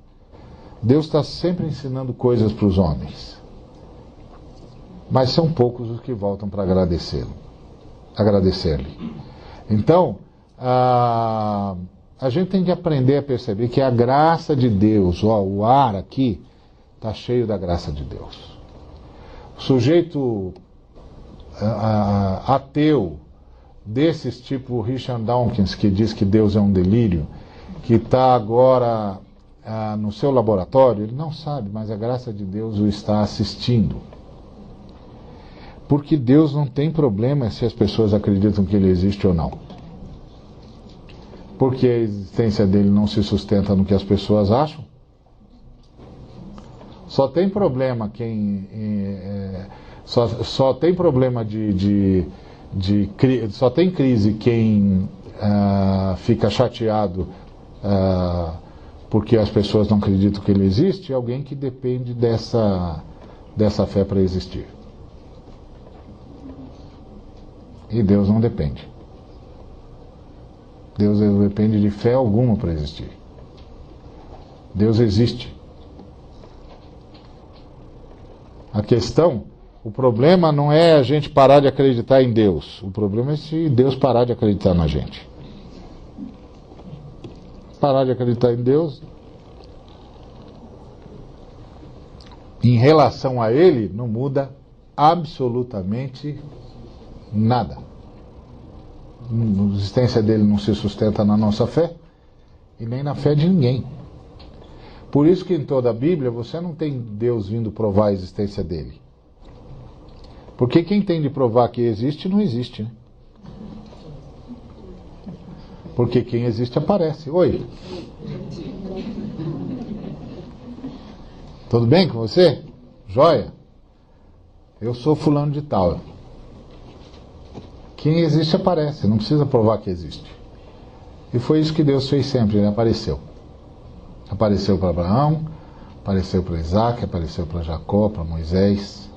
Deus está sempre ensinando coisas para os homens. Mas são poucos os que voltam para agradecê-lo. Agradecer-lhe. Então, a gente tem que aprender a perceber que a graça de Deus, o ar aqui, está cheio da graça de Deus. O sujeito ateu, desses tipo Richard Dawkins, que diz que Deus é um delírio, que está agora no seu laboratório, ele não sabe, mas a graça de Deus o está assistindo. Porque Deus não tem problema se as pessoas acreditam que Ele existe ou não. Porque a existência dele não se sustenta no que as pessoas acham. Só tem problema quem... Só tem problema só tem crise quem fica chateado porque as pessoas não acreditam que Ele existe, e alguém que depende dessa fé para existir. E Deus não depende. Deus não depende de fé alguma para existir. Deus existe. A questão, o problema não é a gente parar de acreditar em Deus. O problema é se Deus parar de acreditar na gente. Parar de acreditar em Deus, em relação a Ele, não muda absolutamente nada. A existência dele não se sustenta na nossa fé e nem na fé de ninguém. Por isso que em toda a Bíblia você não tem Deus vindo provar a existência dele. Porque quem tem de provar que existe, não existe, né? Porque quem existe aparece. Oi. Tudo bem com você? Joia? Eu sou fulano de tal. Quem existe aparece, não precisa provar que existe. E foi isso que Deus fez sempre, Ele apareceu. Apareceu para Abraão, apareceu para Isaac, apareceu para Jacó, para Moisés.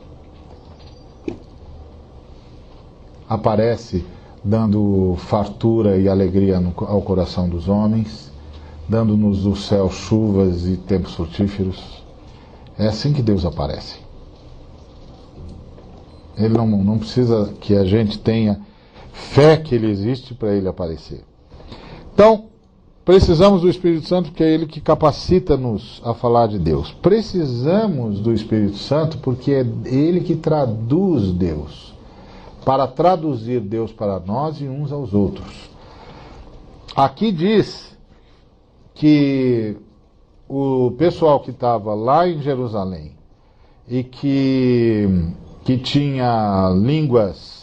Aparece dando fartura e alegria ao coração dos homens, dando-nos do céu chuvas e tempos frutíferos. É assim que Deus aparece. Ele não precisa que a gente tenha fé que Ele existe para Ele aparecer. Então, precisamos do Espírito Santo, porque é Ele que capacita-nos a falar de Deus. Precisamos do Espírito Santo porque é Ele que traduz Deus, para traduzir Deus para nós e uns aos outros. Aqui diz que o pessoal que estava lá em Jerusalém e que tinha línguas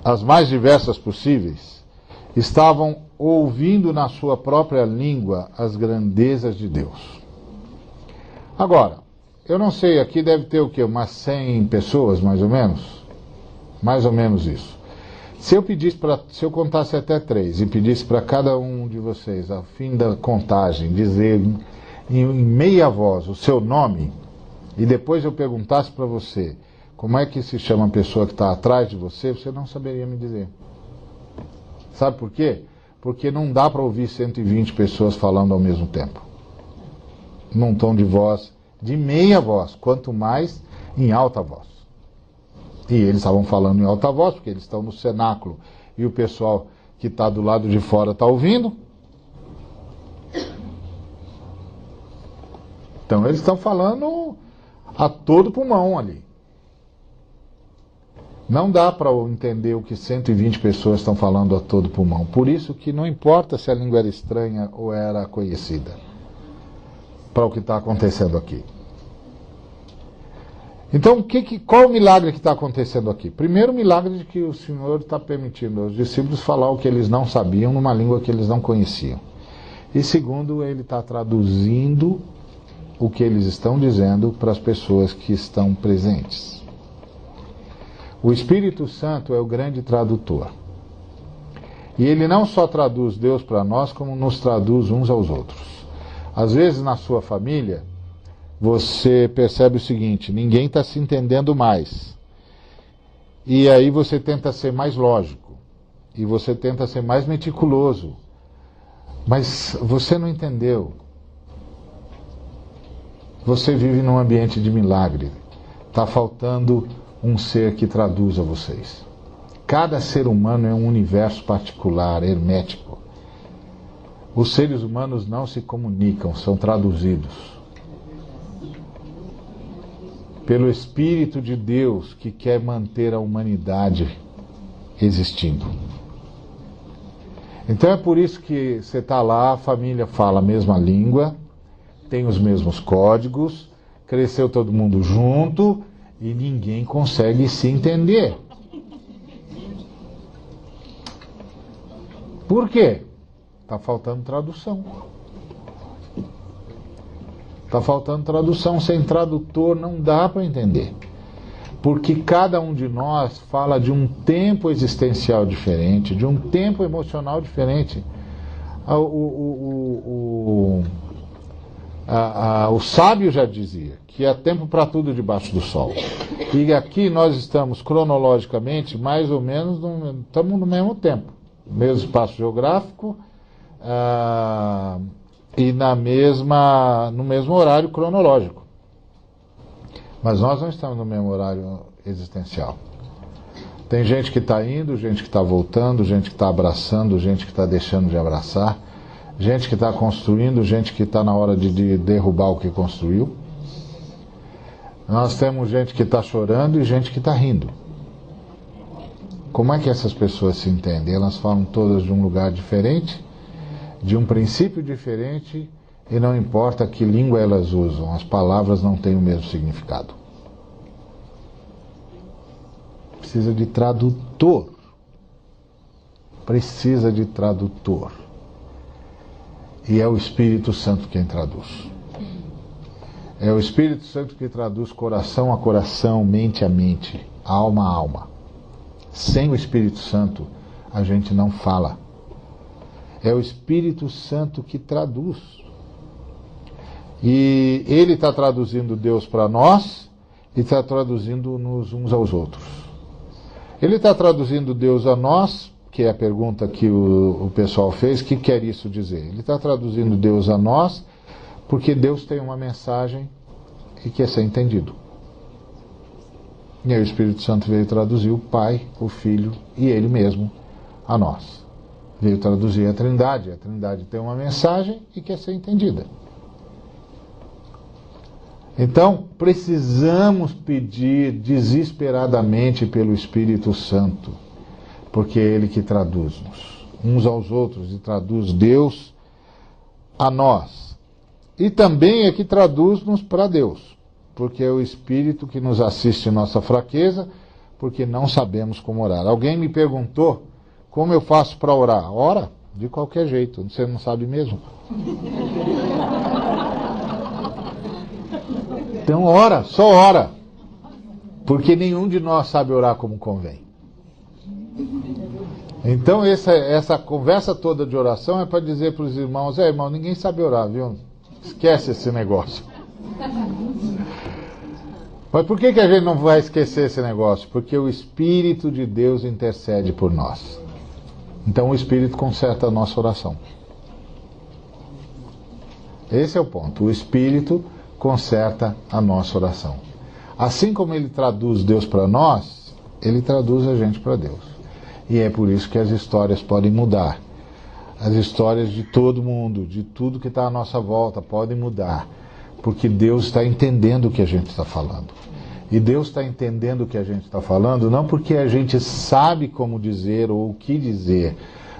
as mais diversas possíveis, estavam ouvindo na sua própria língua as grandezas de Deus. Agora, eu não sei, aqui deve ter o quê? Umas 100 pessoas, mais ou menos? Mais ou menos isso. Se eu contasse até 3 e pedisse para cada um de vocês, ao fim da contagem, dizer em meia voz o seu nome, e depois eu perguntasse para você como é que se chama a pessoa que está atrás de você, você não saberia me dizer. Sabe por quê? Porque não dá para ouvir 120 pessoas falando ao mesmo tempo. Num tom de voz, de meia voz, quanto mais em alta voz. E eles estavam falando em alta voz, porque eles estão no cenáculo e o pessoal que está do lado de fora está ouvindo. Então eles estão falando a todo pulmão ali. Não dá para entender o que 120 pessoas estão falando a todo pulmão. Por isso que não importa se a língua era estranha ou era conhecida, para o que está acontecendo aqui. Então, qual o milagre que está acontecendo aqui? Primeiro, o milagre de que o Senhor está permitindo aos discípulos falar o que eles não sabiam numa língua que eles não conheciam. E segundo, Ele está traduzindo o que eles estão dizendo para as pessoas que estão presentes. O Espírito Santo é o grande tradutor. E ele não só traduz Deus para nós, como nos traduz uns aos outros. Às vezes, na sua família, você percebe o seguinte: ninguém está se entendendo mais. E aí você tenta ser mais lógico. E você tenta ser mais meticuloso. Mas você não entendeu. Você vive num ambiente de milagre. Está faltando um ser que traduza vocês. Cada ser humano é um universo particular, hermético. Os seres humanos não se comunicam, são traduzidos pelo Espírito de Deus que quer manter a humanidade existindo. Então é por isso que você está lá, a família fala a mesma língua, tem os mesmos códigos, cresceu todo mundo junto e ninguém consegue se entender. Por quê? Está faltando tradução. Está faltando tradução. Sem tradutor não dá para entender. Porque cada um de nós fala de um tempo existencial diferente, de um tempo emocional diferente. O sábio já dizia que há tempo para tudo debaixo do sol. E aqui nós estamos cronologicamente mais ou menos estamos no mesmo tempo, mesmo espaço geográfico e no mesmo horário cronológico. Mas nós não estamos no mesmo horário existencial. Tem gente que está indo, gente que está voltando, gente que está abraçando, gente que está deixando de abraçar, gente que está construindo, gente que está na hora de derrubar o que construiu. Nós temos gente que está chorando e gente que está rindo. Como é que essas pessoas se entendem? Elas falam todas de um lugar diferente, de um princípio diferente, e não importa que língua elas usam, as palavras não têm o mesmo significado. Precisa de tradutor. Precisa de tradutor. E é o Espírito Santo quem traduz. É o Espírito Santo que traduz coração a coração, mente a mente, alma a alma. Sem o Espírito Santo, a gente não fala. É o Espírito Santo que traduz. E ele está traduzindo Deus para nós e está traduzindo-nos uns aos outros. Ele está traduzindo Deus a nós, que é a pergunta que o pessoal fez, o que quer isso dizer? Ele está traduzindo Deus a nós porque Deus tem uma mensagem e quer ser entendido. E aí o Espírito Santo veio traduzir o Pai, o Filho e Ele mesmo a nós. Veio traduzir a Trindade. A Trindade tem uma mensagem e quer ser entendida. Então, precisamos pedir desesperadamente pelo Espírito Santo, porque é Ele que traduz-nos uns aos outros e traduz Deus a nós. E também é que traduz-nos para Deus, porque é o Espírito que nos assiste em nossa fraqueza, porque não sabemos como orar. Alguém me perguntou como eu faço para orar. Ora, de qualquer jeito, você não sabe mesmo. Então ora, só ora, porque nenhum de nós sabe orar como convém. Então essa conversa toda de oração é para dizer para os irmãos, irmão, ninguém sabe orar, viu? Esquece esse negócio. Mas por que a gente não vai esquecer esse negócio? Porque o Espírito de Deus intercede por nós. Então o Espírito conserta a nossa oração. Esse é o ponto. O Espírito conserta a nossa oração. Assim como ele traduz Deus para nós, ele traduz a gente para Deus. E é por isso que as histórias podem mudar. As histórias de todo mundo, de tudo que está à nossa volta, podem mudar. Porque Deus está entendendo o que a gente está falando. E Deus está entendendo o que a gente está falando, não porque a gente sabe como dizer ou o que dizer.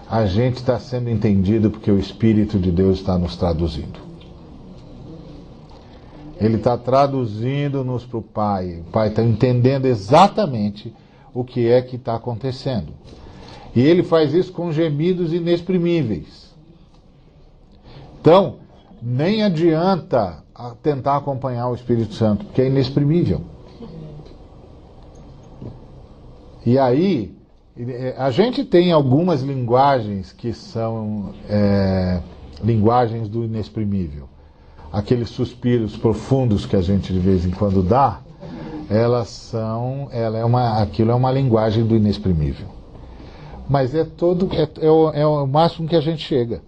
A gente está sendo entendido porque o Espírito de Deus está nos traduzindo. Ele está traduzindo-nos para o Pai. O Pai está entendendo exatamente o que é que está acontecendo. E ele faz isso com gemidos inexprimíveis. Então, nem adianta tentar acompanhar o Espírito Santo, porque é inexprimível. E aí, a gente tem algumas linguagens que são linguagens do inexprimível. Aqueles suspiros profundos que a gente de vez em quando dá, aquilo é uma linguagem do inexprimível. Mas é o máximo que a gente chega.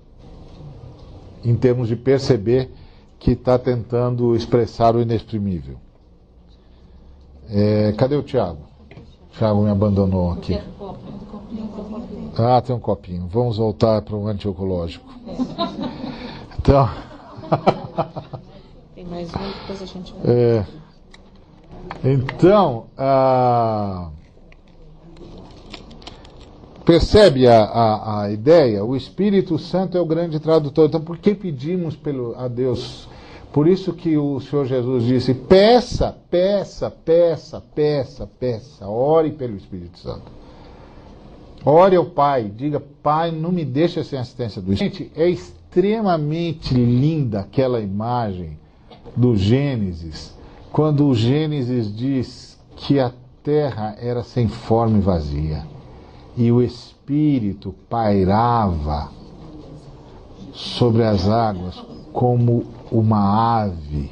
em termos de perceber que está tentando expressar o inexprimível. Cadê o Tiago? O Tiago me abandonou aqui. Ah, tem um copinho. Vamos voltar para o antiocológico. Então... Tem mais um, depois a gente vai... Então, percebe a ideia? O Espírito Santo é o grande tradutor. Então, por que pedimos a Deus? Por isso que o Senhor Jesus disse, peça, peça, peça, peça, peça, ore pelo Espírito Santo. Ore ao Pai, diga, Pai, não me deixe sem assistência do Espírito. Gente, é extremamente linda aquela imagem do Gênesis, quando o Gênesis diz que a terra era sem forma e vazia, e o Espírito pairava sobre as águas como uma ave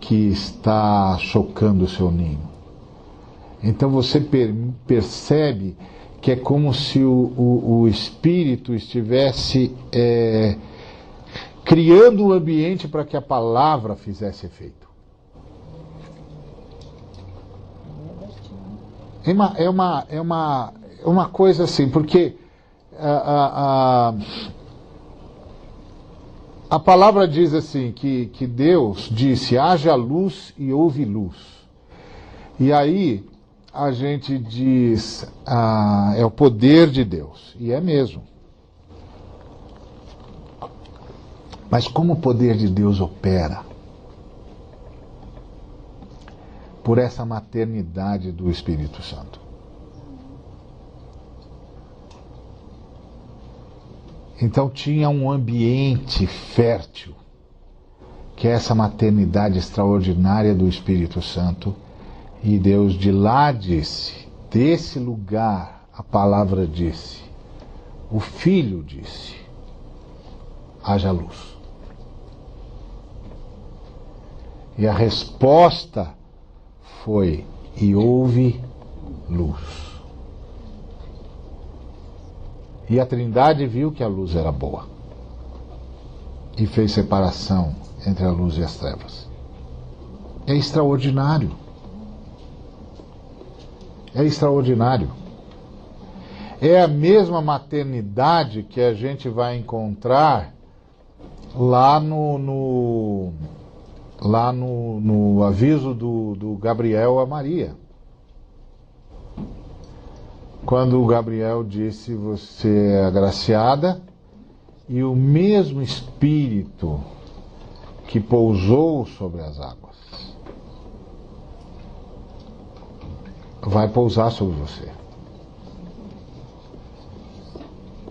que está chocando o seu ninho. Então você percebe que é como se o Espírito estivesse criando o ambiente para que a palavra fizesse efeito. É uma coisa assim, porque a palavra diz assim, que Deus disse, haja luz e houve luz. E aí a gente diz, é o poder de Deus, e é mesmo. Mas como o poder de Deus opera? Por essa maternidade do Espírito Santo. Então tinha um ambiente fértil, que é essa maternidade extraordinária do Espírito Santo, e Deus de lá disse, desse lugar a palavra disse, o Filho disse, haja luz. E a resposta foi, e houve luz. E a Trindade viu que a luz era boa. E fez separação entre a luz e as trevas. É extraordinário. É extraordinário. É a mesma maternidade que a gente vai encontrar lá no aviso do Gabriel a Maria. Quando o Gabriel disse, você é agraciada, e o mesmo Espírito que pousou sobre as águas vai pousar sobre você.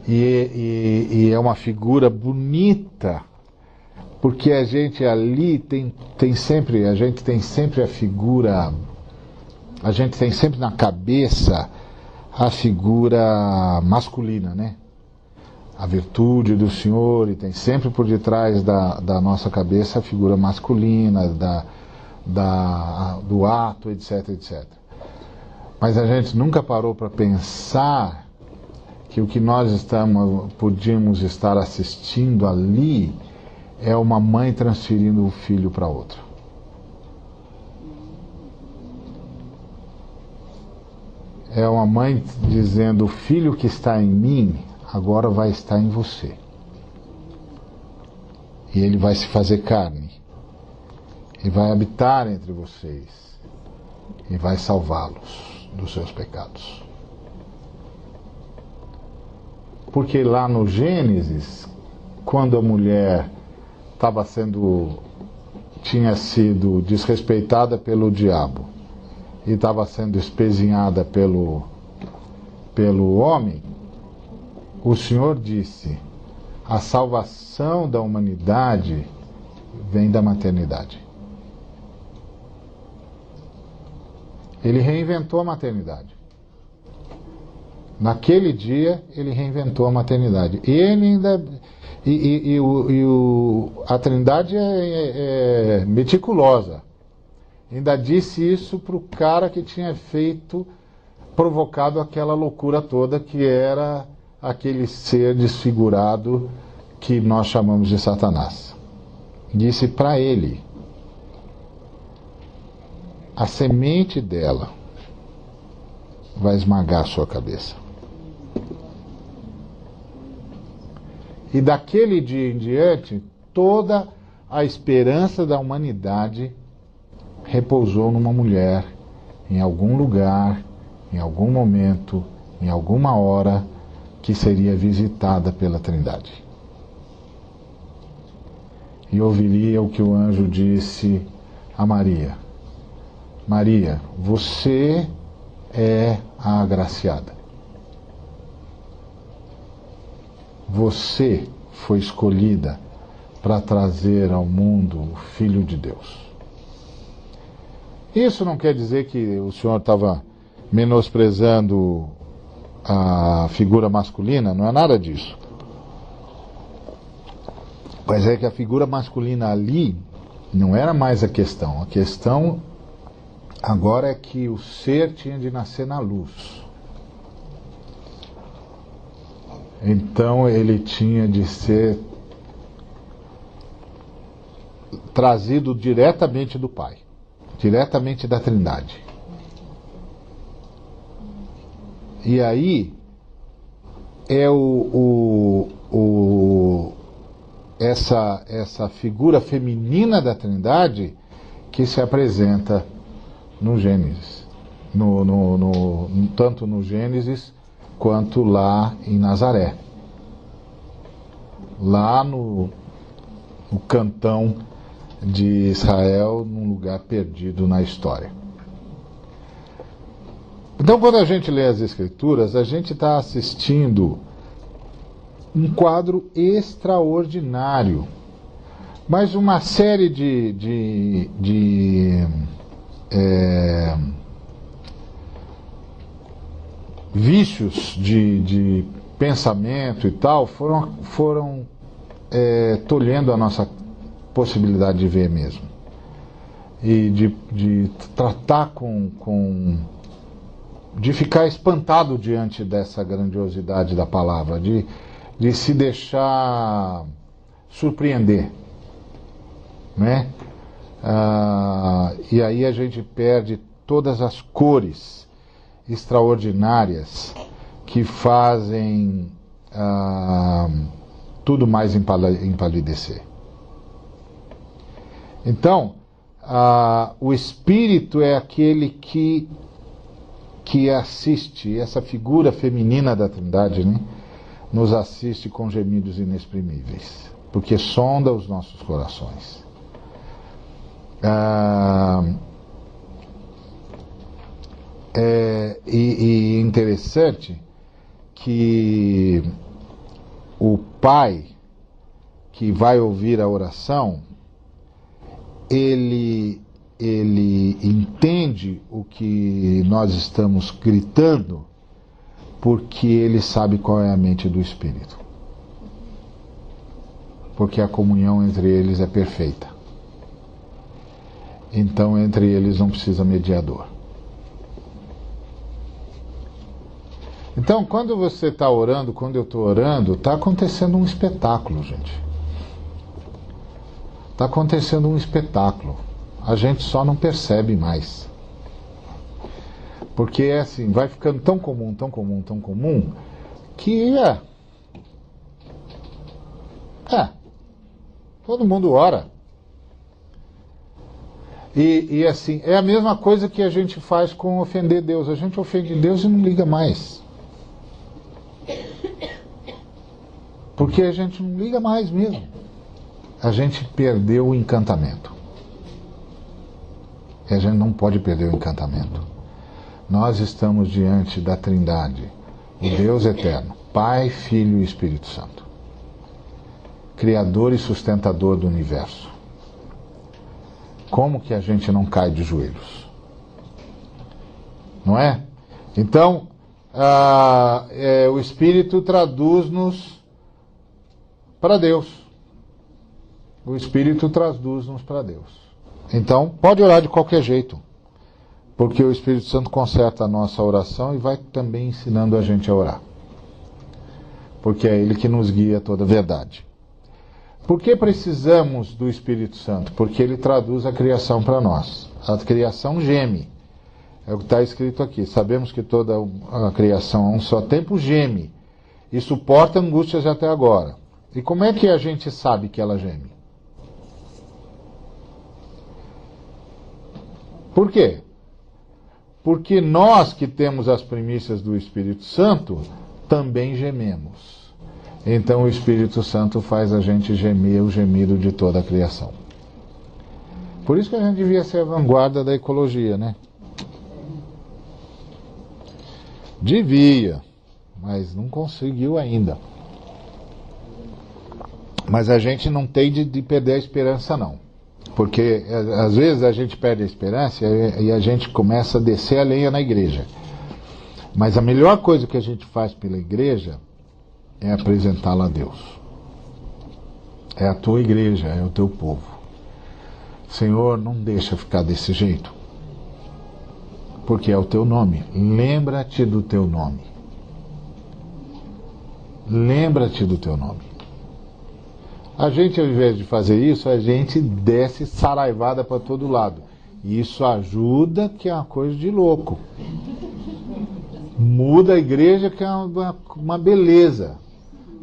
E é uma figura bonita, porque a gente ali a gente tem sempre a figura, a gente tem sempre na cabeça a figura masculina, né? A virtude do Senhor, e tem sempre por detrás da nossa cabeça a figura masculina, do ato, etc, etc. Mas a gente nunca parou para pensar que o que nós podíamos estar assistindo ali é uma mãe transferindo o filho para outra. É uma mãe dizendo, o filho que está em mim, agora vai estar em você. E ele vai se fazer carne. E vai habitar entre vocês. E vai salvá-los dos seus pecados. Porque lá no Gênesis, quando a mulher tinha sido desrespeitada pelo diabo e estava sendo espezinhada pelo homem, o Senhor disse, a salvação da humanidade vem da maternidade. Ele reinventou a maternidade. Naquele dia, ele reinventou a maternidade. A Trindade é meticulosa. Ainda disse isso para o cara que tinha provocado aquela loucura toda, que era aquele ser desfigurado que nós chamamos de Satanás. Disse para ele: a semente dela vai esmagar a sua cabeça. E daquele dia em diante, toda a esperança da humanidade repousou numa mulher, em algum lugar, em algum momento, em alguma hora, que seria visitada pela Trindade. E ouviria o que o anjo disse a Maria: Maria, você é a agraciada. Você foi escolhida para trazer ao mundo o Filho de Deus. Isso não quer dizer que o Senhor estava menosprezando a figura masculina, não é nada disso. Mas é que a figura masculina ali não era mais a questão. A questão agora é que o ser tinha de nascer na luz. Então ele tinha de ser trazido diretamente do Pai, diretamente da Trindade. E aí é essa figura feminina da Trindade que se apresenta no Gênesis, tanto no Gênesis quanto lá em Nazaré, lá no cantão de Israel, num lugar perdido na história. Então, quando a gente lê as Escrituras, a gente está assistindo um quadro extraordinário, mas uma série de vícios de pensamento e tal foram tolhendo a nossa possibilidade de ver mesmo. E de tratar de ficar espantado diante dessa grandiosidade da palavra, de se deixar surpreender, né? E aí a gente perde todas as cores extraordinárias que fazem tudo mais empalidecer. Então, o Espírito é aquele que assiste, essa figura feminina da Trindade, né, nos assiste com gemidos inexprimíveis, porque sonda os nossos corações. E interessante que o Pai que vai ouvir a oração, ele entende o que nós estamos gritando, porque ele sabe qual é a mente do Espírito. Porque a comunhão entre eles é perfeita. Então, entre eles não precisa mediador. Então, quando você está orando, quando eu estou orando, está acontecendo um espetáculo, gente. Está acontecendo um espetáculo. A gente só não percebe mais. Porque é assim, vai ficando tão comum, tão comum, tão comum, que todo mundo ora. E assim, é a mesma coisa que a gente faz com ofender Deus. A gente ofende Deus e não liga mais. Porque a gente não liga mais mesmo. A gente perdeu o encantamento. E a gente não pode perder o encantamento. Nós estamos diante da Trindade, o Deus eterno, Pai, Filho e Espírito Santo, Criador e sustentador do universo. Como que a gente não cai de joelhos? Não é? Então, o Espírito traduz-nos para Deus. O Espírito traduz-nos para Deus. Então, pode orar de qualquer jeito, porque o Espírito Santo conserta a nossa oração e vai também ensinando a gente a orar. Porque é Ele que nos guia a toda a verdade. Por que precisamos do Espírito Santo? Porque ele traduz a criação para nós. A criação geme. É o que está escrito aqui. Sabemos que toda a criação a um só tempo geme e suporta angústias até agora. E como é que a gente sabe que ela geme? Por quê? Porque nós que temos as primícias do Espírito Santo também gememos. Então o Espírito Santo faz a gente gemer o gemido de toda a criação. Por isso que a gente devia ser a vanguarda da ecologia, né? Devia, mas não conseguiu ainda. Mas a gente não tem de perder a esperança, não. Porque às vezes a gente perde a esperança e a gente começa a descer a lenha na igreja. Mas a melhor coisa que a gente faz pela igreja é apresentá-la a Deus. É a tua igreja, é o teu povo. Senhor, não deixa ficar desse jeito. Porque é o teu nome. Lembra-te do teu nome. Lembra-te do teu nome. A gente, ao invés de fazer isso, a gente desce saraivada para todo lado. E isso ajuda, que é uma coisa de louco. Muda a igreja, que é uma beleza.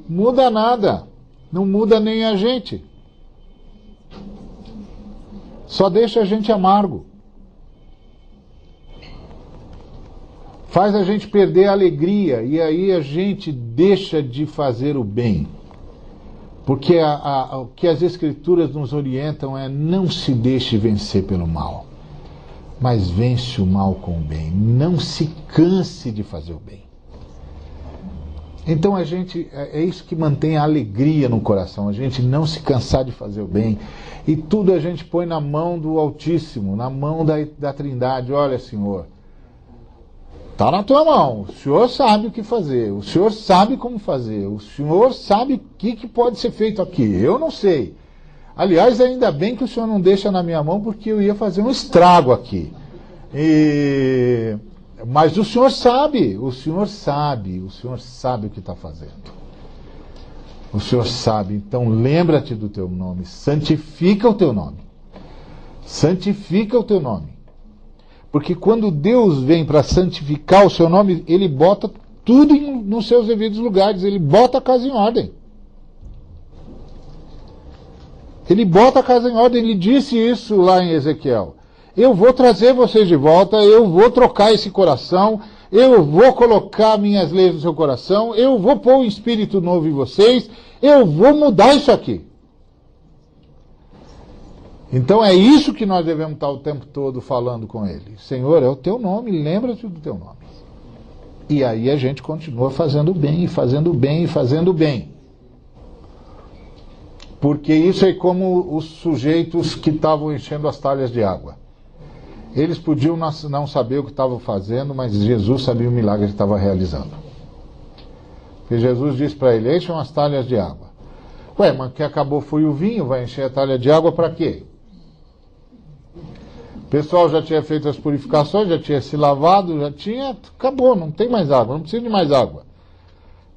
Muda nada. Não muda nem a gente. Só deixa a gente amargo. Faz a gente perder a alegria. E aí a gente deixa de fazer o bem. Porque o que as Escrituras nos orientam é: não se deixe vencer pelo mal, mas vence o mal com o bem. Não se canse de fazer o bem. Então a gente, é isso que mantém a alegria no coração, a gente não se cansar de fazer o bem. E tudo a gente põe na mão do Altíssimo, na mão da Trindade. Olha, Senhor, está na tua mão, o Senhor sabe o que fazer, o Senhor sabe como fazer, o Senhor sabe o que pode ser feito aqui, eu não sei. Aliás, ainda bem que o Senhor não deixa na minha mão, porque eu ia fazer um estrago aqui. Mas o Senhor sabe, o Senhor sabe o que está fazendo. O Senhor sabe, então lembra-te do teu nome, santifica o teu nome. Santifica o teu nome. Porque quando Deus vem para santificar o seu nome, Ele bota tudo nos seus devidos lugares, Ele bota a casa em ordem. Ele bota a casa em ordem, Ele disse isso lá em Ezequiel. Eu vou trazer vocês de volta, eu vou trocar esse coração, eu vou colocar minhas leis no seu coração, eu vou pôr um espírito novo em vocês, eu vou mudar isso aqui. Então é isso que nós devemos estar o tempo todo falando com Ele. Senhor, é o teu nome, lembra-te do teu nome. E aí a gente continua fazendo bem, fazendo bem, fazendo bem. Porque isso é como os sujeitos que estavam enchendo as talhas de água. Eles podiam não saber o que estavam fazendo, mas Jesus sabia o milagre que estava realizando. Porque Jesus disse para ele: enchem as talhas de água. Ué, mas o que acabou foi o vinho, vai encher a talha de água para quê? O pessoal já tinha feito as purificações, já tinha se lavado, acabou, não tem mais água, não precisa de mais água.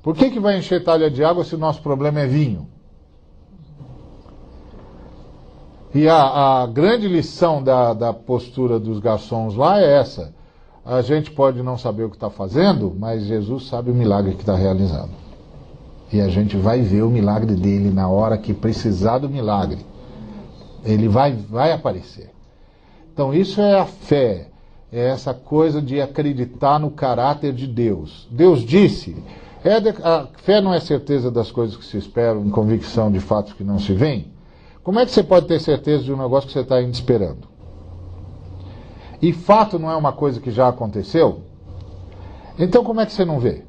Por que vai encher talha de água se o nosso problema é vinho? E a grande lição da postura dos garçons lá é essa: a gente pode não saber o que está fazendo, mas Jesus sabe o milagre que está realizando. E a gente vai ver o milagre dele na hora que precisar do milagre. Ele vai aparecer. Então isso é a fé, é essa coisa de acreditar no caráter de Deus. Deus disse, a fé não é certeza das coisas que se esperam, em convicção de fatos que não se veem. Como é que você pode ter certeza de um negócio que você está ainda esperando? E fato não é uma coisa que já aconteceu? Então como é que você não vê?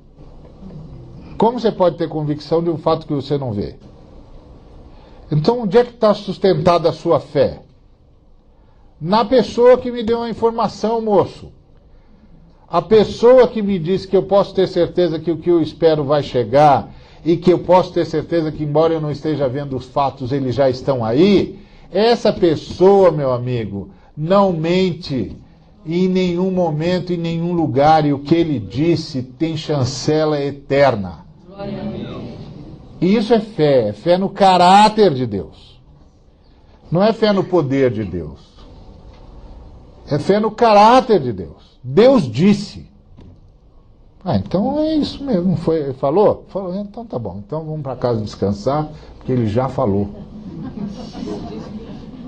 Como você pode ter convicção de um fato que você não vê? Então onde é que está sustentada a sua fé? Na pessoa que me deu a informação, moço. A pessoa que me disse que eu posso ter certeza que o que eu espero vai chegar, e que eu posso ter certeza que, embora eu não esteja vendo os fatos, eles já estão aí, essa pessoa, meu amigo, não mente em nenhum momento, em nenhum lugar, e o que ele disse tem chancela eterna. E isso é fé no caráter de Deus. Não é fé no poder de Deus. É fé no caráter de Deus. Deus disse. Então é isso mesmo. Falou? Falou, então tá bom. Então vamos para casa descansar, porque ele já falou.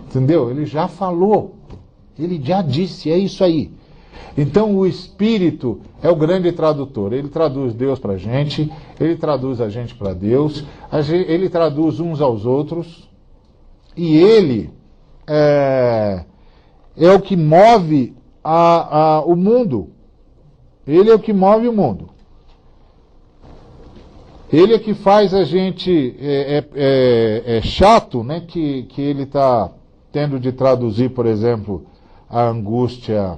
Entendeu? Ele já falou. Ele já disse, é isso aí. Então o Espírito é o grande tradutor. Ele traduz Deus para a gente, ele traduz a gente para Deus, ele traduz uns aos outros, e ele é o que move o mundo. Ele é o que move o mundo. Ele é que faz a gente... É chato, né, que ele está tendo de traduzir, por exemplo, a angústia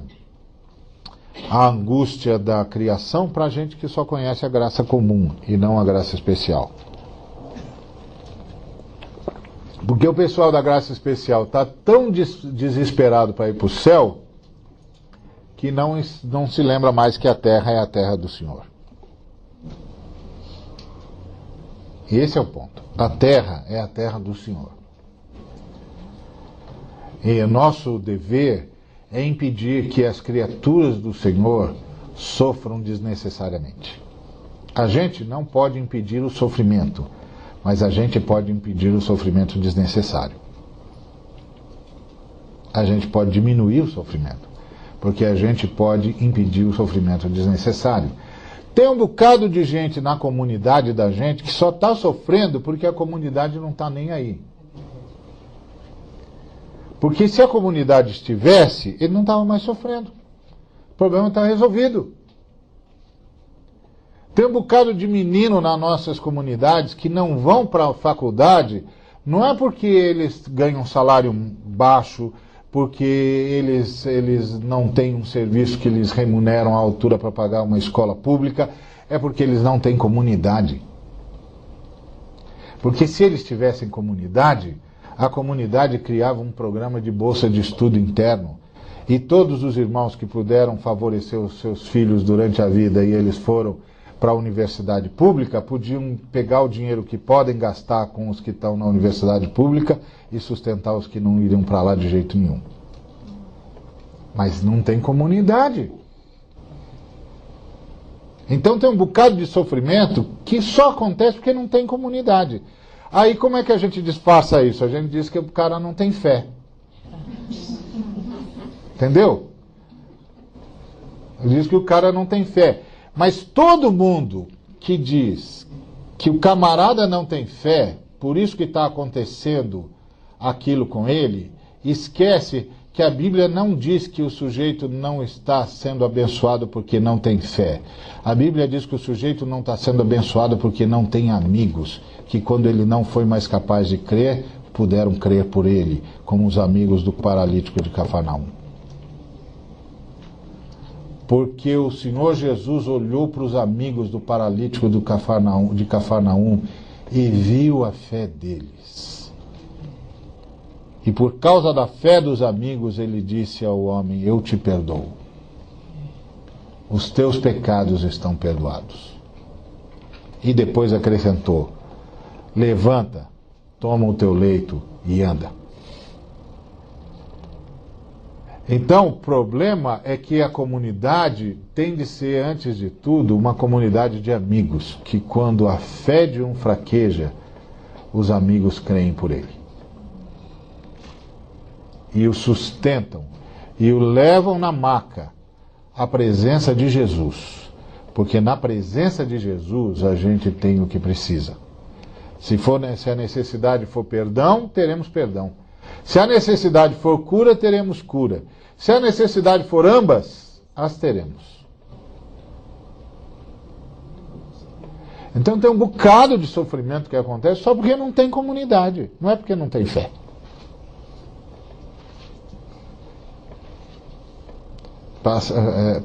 da criação para a gente que só conhece a graça comum e não a graça especial. Porque o pessoal da graça especial está tão desesperado para ir para o céu que não se lembra mais que a terra é a terra do Senhor. Esse é o ponto. A terra é a terra do Senhor. E o nosso dever é impedir que as criaturas do Senhor sofram desnecessariamente. A gente não pode impedir o sofrimento, mas a gente pode impedir o sofrimento desnecessário. A gente pode diminuir o sofrimento, porque a gente pode impedir o sofrimento desnecessário. Tem um bocado de gente na comunidade da gente que só está sofrendo porque a comunidade não está nem aí. Porque se a comunidade estivesse, ele não estava mais sofrendo. O problema está resolvido. Tem um bocado de menino nas nossas comunidades que não vão para a faculdade, não é porque eles ganham um salário baixo, porque eles não têm um serviço que lhes remuneram à altura para pagar uma escola pública, é porque eles não têm comunidade. Porque se eles tivessem comunidade, a comunidade criava um programa de bolsa de estudo interno e todos os irmãos que puderam favorecer os seus filhos durante a vida e eles foram para a universidade pública, podiam pegar o dinheiro que podem gastar com os que estão na universidade pública e sustentar os que não iriam para lá de jeito nenhum. Mas não tem comunidade. Então tem um bocado de sofrimento que só acontece porque não tem comunidade. Aí como é que a gente disfarça isso? A gente diz que o cara não tem fé. Entendeu? Diz que o cara não tem fé. Mas todo mundo que diz que o camarada não tem fé, por isso que está acontecendo aquilo com ele, esquece que a Bíblia não diz que o sujeito não está sendo abençoado porque não tem fé. A Bíblia diz que o sujeito não está sendo abençoado porque não tem amigos, que quando ele não foi mais capaz de crer, puderam crer por ele, como os amigos do paralítico de Cafarnaum. Porque o Senhor Jesus olhou para os amigos do paralítico de Cafarnaum e viu a fé deles. E por causa da fé dos amigos, ele disse ao homem: eu te perdoo. Os teus pecados estão perdoados. E depois acrescentou: levanta, toma o teu leito e anda. Então, o problema é que a comunidade tem de ser, antes de tudo, uma comunidade de amigos, que quando a fé de um fraqueja, os amigos creem por ele. E o sustentam, e o levam na maca à presença de Jesus. Porque na presença de Jesus a gente tem o que precisa. Se a necessidade for perdão, teremos perdão. Se a necessidade for cura, teremos cura. Se a necessidade for ambas, as teremos. Então tem um bocado de sofrimento que acontece só porque não tem comunidade. Não é porque não tem fé.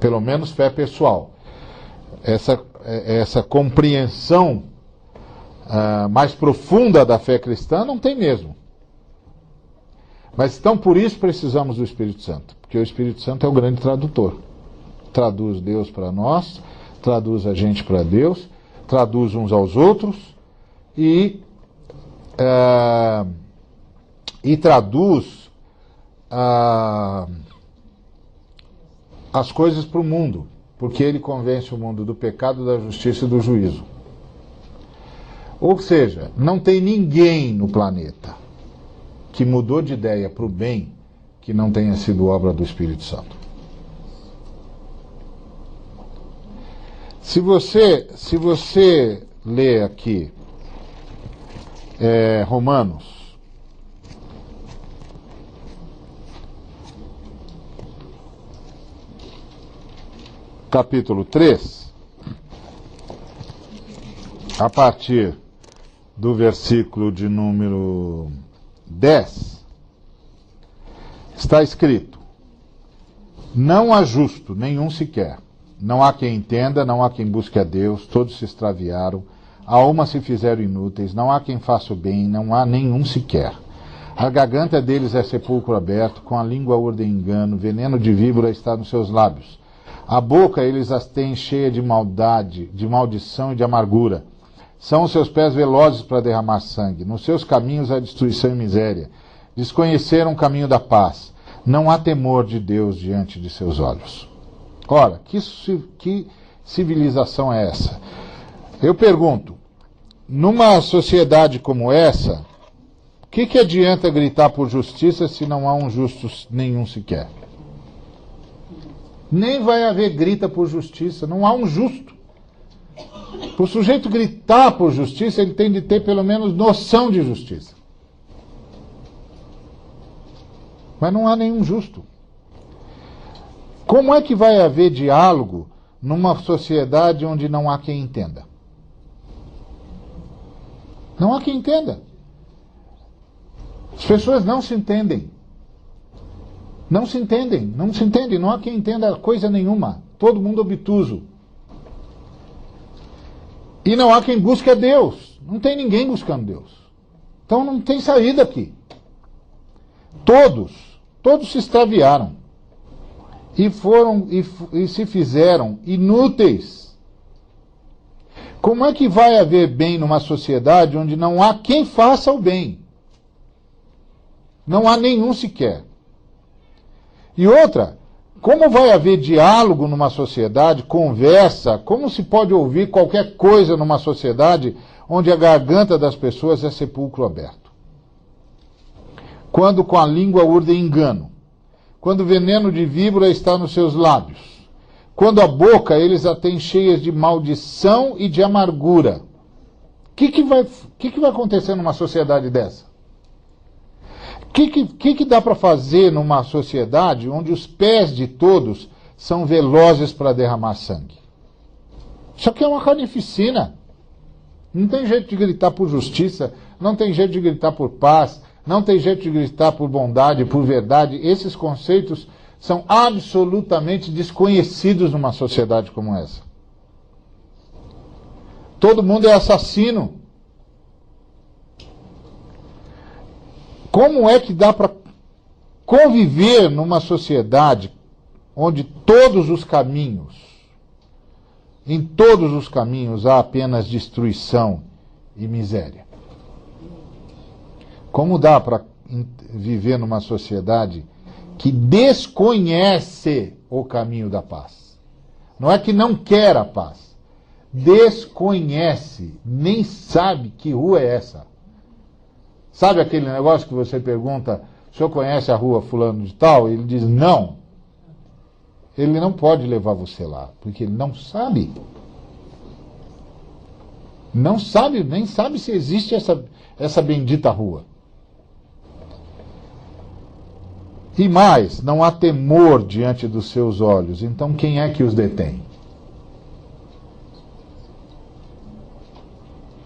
Pelo menos fé pessoal. Essa compreensão mais profunda da fé cristã não tem mesmo. Mas então por isso precisamos do Espírito Santo, porque o Espírito Santo é o grande tradutor. Traduz Deus para nós, traduz a gente para Deus, traduz uns aos outros e traduz as coisas para o mundo, porque ele convence o mundo do pecado, da justiça e do juízo. Ou seja, não tem ninguém no planeta que mudou de ideia para o bem que não tenha sido obra do Espírito Santo. Se você ler aqui Romanos, capítulo 3, a partir do versículo de número 10, está escrito: não há justo nenhum sequer, não há quem entenda, não há quem busque a Deus, todos se extraviaram, a uma se fizeram inúteis, não há quem faça o bem, não há nenhum sequer. A garganta deles é sepulcro aberto, com a língua urdem engano, veneno de víbora está nos seus lábios. A boca eles as têm cheia de maldade, de maldição e de amargura. São os seus pés velozes para derramar sangue. Nos seus caminhos há destruição e miséria. Desconheceram o caminho da paz. Não há temor de Deus diante de seus olhos. Ora, que civilização é essa? Eu pergunto, numa sociedade como essa, o que adianta gritar por justiça se não há um justo nenhum sequer? Nem vai haver grita por justiça, não há um justo. Para o sujeito gritar por justiça, ele tem de ter pelo menos noção de justiça. Mas não há nenhum justo. Como é que vai haver diálogo numa sociedade onde não há quem entenda? Não há quem entenda. As pessoas não se entendem. Não se entendem, não há quem entenda coisa nenhuma. Todo mundo obtuso. E não há quem busque a Deus. Não tem ninguém buscando Deus. Então não tem saída aqui. Todos se extraviaram. E se fizeram inúteis. Como é que vai haver bem numa sociedade onde não há quem faça o bem? Não há nenhum sequer. E outra, como vai haver diálogo numa sociedade, conversa, como se pode ouvir qualquer coisa numa sociedade onde a garganta das pessoas é sepulcro aberto? Quando com a língua urdem engano, quando o veneno de víbora está nos seus lábios, quando a boca eles a têm cheias de maldição e de amargura. O que vai acontecer numa sociedade dessa? O que dá para fazer numa sociedade onde os pés de todos são velozes para derramar sangue? Isso aqui é uma carnificina. Não tem jeito de gritar por justiça, não tem jeito de gritar por paz, não tem jeito de gritar por bondade, por verdade. Esses conceitos são absolutamente desconhecidos numa sociedade como essa. Todo mundo é assassino. Como é que dá para conviver numa sociedade onde em todos os caminhos há apenas destruição e miséria? Como dá para viver numa sociedade que desconhece o caminho da paz? Não é que não quer a paz, desconhece, nem sabe que rua é essa. Sabe aquele negócio que você pergunta, o senhor conhece a rua fulano de tal? Ele diz não. Ele não pode levar você lá, porque ele não sabe. Não sabe, nem sabe se existe essa bendita rua. E mais, não há temor diante dos seus olhos. Então quem é que os detém?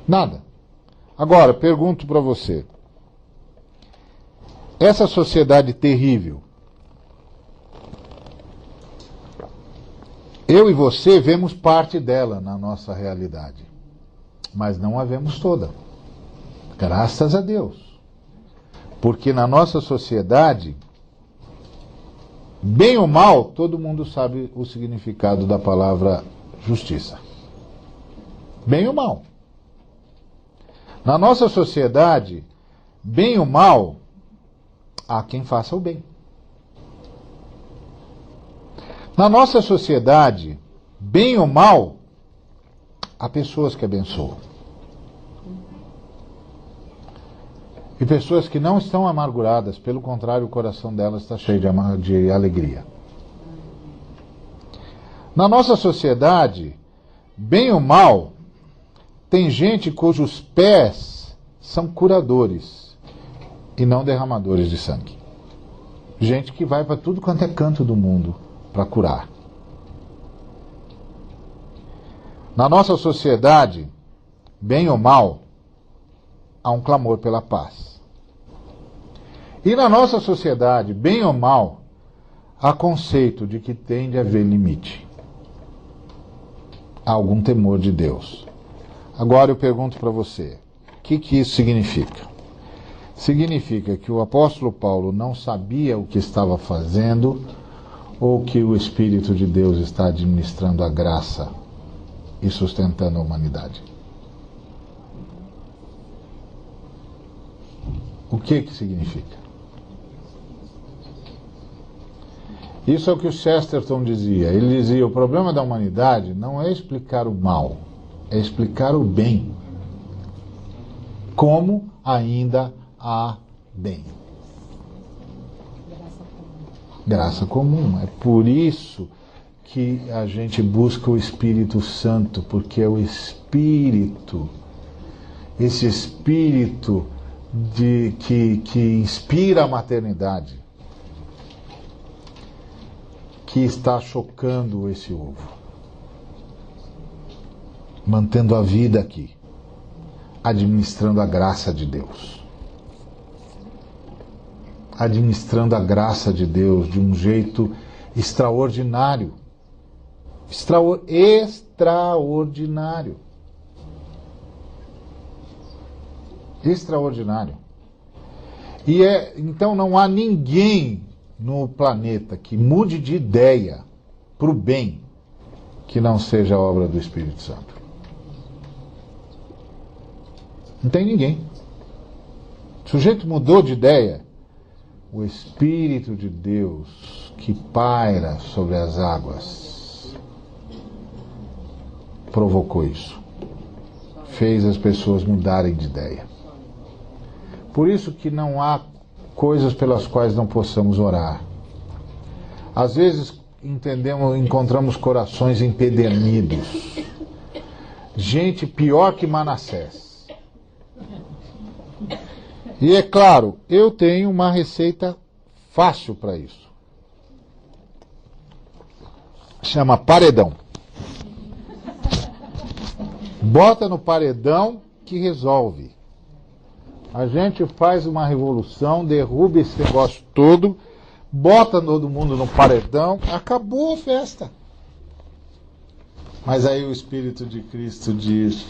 Nada. Agora, pergunto para você. Essa sociedade terrível, eu e você vemos parte dela na nossa realidade, mas não a vemos toda. Graças a Deus. Porque na nossa sociedade, bem ou mal, todo mundo sabe o significado da palavra justiça. Bem ou mal. Na nossa sociedade, bem ou mal, há quem faça o bem. Na nossa sociedade, bem ou mal, há pessoas que abençoam. E pessoas que não estão amarguradas, pelo contrário, o coração delas está cheio de alegria. Na nossa sociedade, bem ou mal, tem gente cujos pés são curadores e não derramadores de sangue. Gente que vai para tudo quanto é canto do mundo para curar. Na nossa sociedade, bem ou mal, há um clamor pela paz. E na nossa sociedade, bem ou mal, há conceito de que tem de haver limite. Há algum temor de Deus. Agora eu pergunto para você, o que isso significa? Significa que o apóstolo Paulo não sabia o que estava fazendo ou que o Espírito de Deus está administrando a graça e sustentando a humanidade? O que significa? Isso é o que o Chesterton dizia. Ele dizia, o problema da humanidade não é explicar o mal, é explicar o bem. Como ainda há bem. Graça comum. É por isso que a gente busca o Espírito Santo, porque é o Espírito, esse Espírito que inspira a maternidade, que está chocando esse ovo, mantendo a vida aqui, administrando a graça de Deus. Administrando a graça de Deus de um jeito extraordinário. Extraordinário. Extraordinário. Então não há ninguém no planeta que mude de ideia para o bem que não seja a obra do Espírito Santo. Não tem ninguém. O sujeito mudou de ideia. O Espírito de Deus que paira sobre as águas provocou isso. Fez as pessoas mudarem de ideia. Por isso que não há coisas pelas quais não possamos orar. Às vezes encontramos corações empedernidos. Gente pior que Manassés. E é claro, eu tenho uma receita fácil para isso. Chama paredão. Bota no paredão que resolve. A gente faz uma revolução, derruba esse negócio todo, bota todo mundo no paredão, acabou a festa. Mas aí o Espírito de Cristo diz,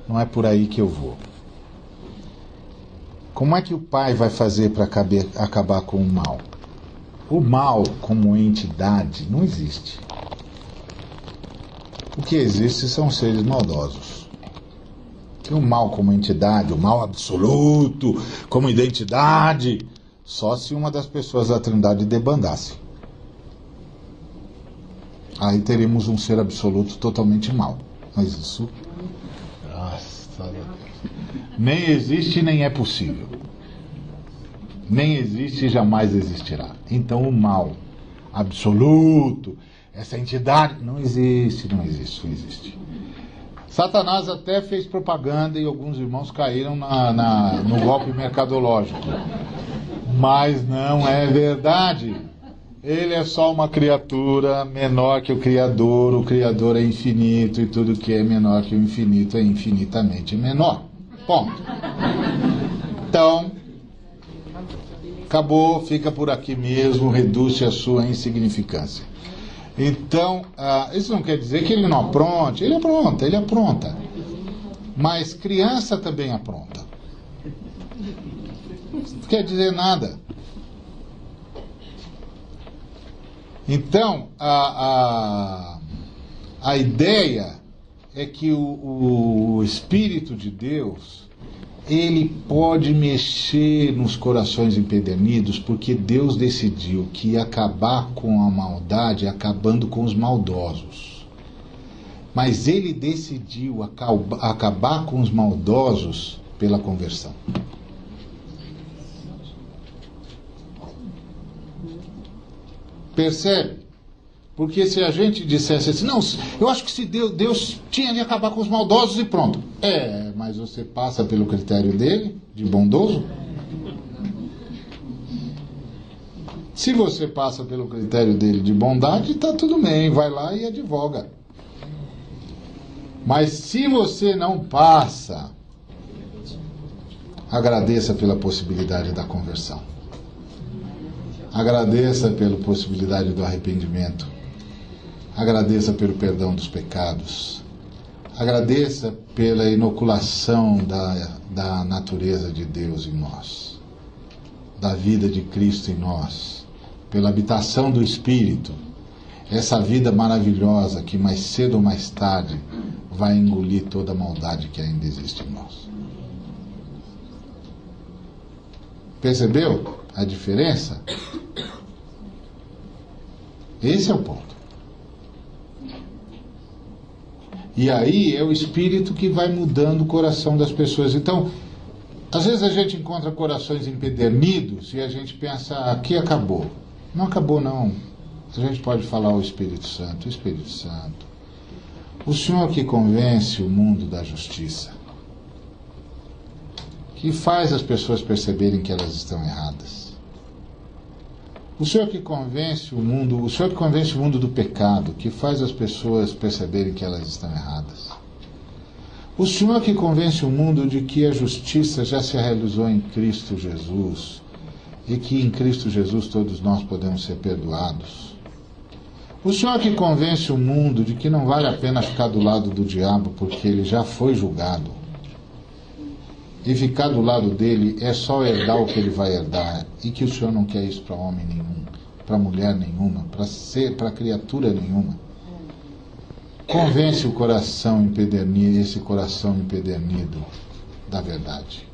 não é por aí que eu vou. Como é que o Pai vai fazer para acabar com o mal? O mal como entidade não existe. O que existe são seres maldosos. E o mal como entidade, o mal absoluto, como identidade, só se uma das pessoas da Trindade debandasse. Aí teremos um ser absoluto totalmente mal. Mas isso, graças a Deus, nem existe nem é possível. Nem existe e jamais existirá. Então o mal absoluto, essa entidade, não existe. Satanás até fez propaganda e alguns irmãos caíram no golpe mercadológico. Mas não é verdade. Ele é só uma criatura menor que o Criador é infinito e tudo que é menor que o infinito é infinitamente menor. Ponto. Então, acabou, fica por aqui mesmo, reduz a sua insignificância. Então, isso não quer dizer que ele não apronte, ele apronta. Mas criança também apronta. Não quer dizer nada. Então, a ideia é que o Espírito de Deus, ele pode mexer nos corações empedernidos, porque Deus decidiu que ia acabar com a maldade acabando com os maldosos. Mas ele decidiu acabar com os maldosos pela conversão. Percebe? Porque se a gente dissesse assim, não, eu acho que se Deus tinha de acabar com os maldosos e pronto. Mas você passa pelo critério dele, de bondoso? Se você passa pelo critério dele de bondade, está tudo bem, vai lá e advoga. Mas se você não passa, agradeça pela possibilidade da conversão. Agradeça pela possibilidade do arrependimento. Agradeça pelo perdão dos pecados. Agradeça pela inoculação da natureza de Deus em nós, da vida de Cristo em nós, pela habitação do Espírito, essa vida maravilhosa que mais cedo ou mais tarde vai engolir toda a maldade que ainda existe em nós. Percebeu a diferença? Esse é o ponto. E aí é o Espírito que vai mudando o coração das pessoas. Então, às vezes a gente encontra corações empedernidos e a gente pensa, aqui acabou. Não acabou, não. A gente pode falar ao Espírito Santo, Espírito Santo, o Senhor que convence o mundo da justiça, que faz as pessoas perceberem que elas estão erradas. O Senhor que convence o mundo do pecado, que faz as pessoas perceberem que elas estão erradas. O Senhor que convence o mundo de que a justiça já se realizou em Cristo Jesus e que em Cristo Jesus todos nós podemos ser perdoados. O Senhor que convence o mundo de que não vale a pena ficar do lado do diabo porque ele já foi julgado. E ficar do lado dele é só herdar o que ele vai herdar. E que o Senhor não quer isso para homem nenhum, para mulher nenhuma, para criatura nenhuma. Convence o coração empedernido, esse coração empedernido da verdade.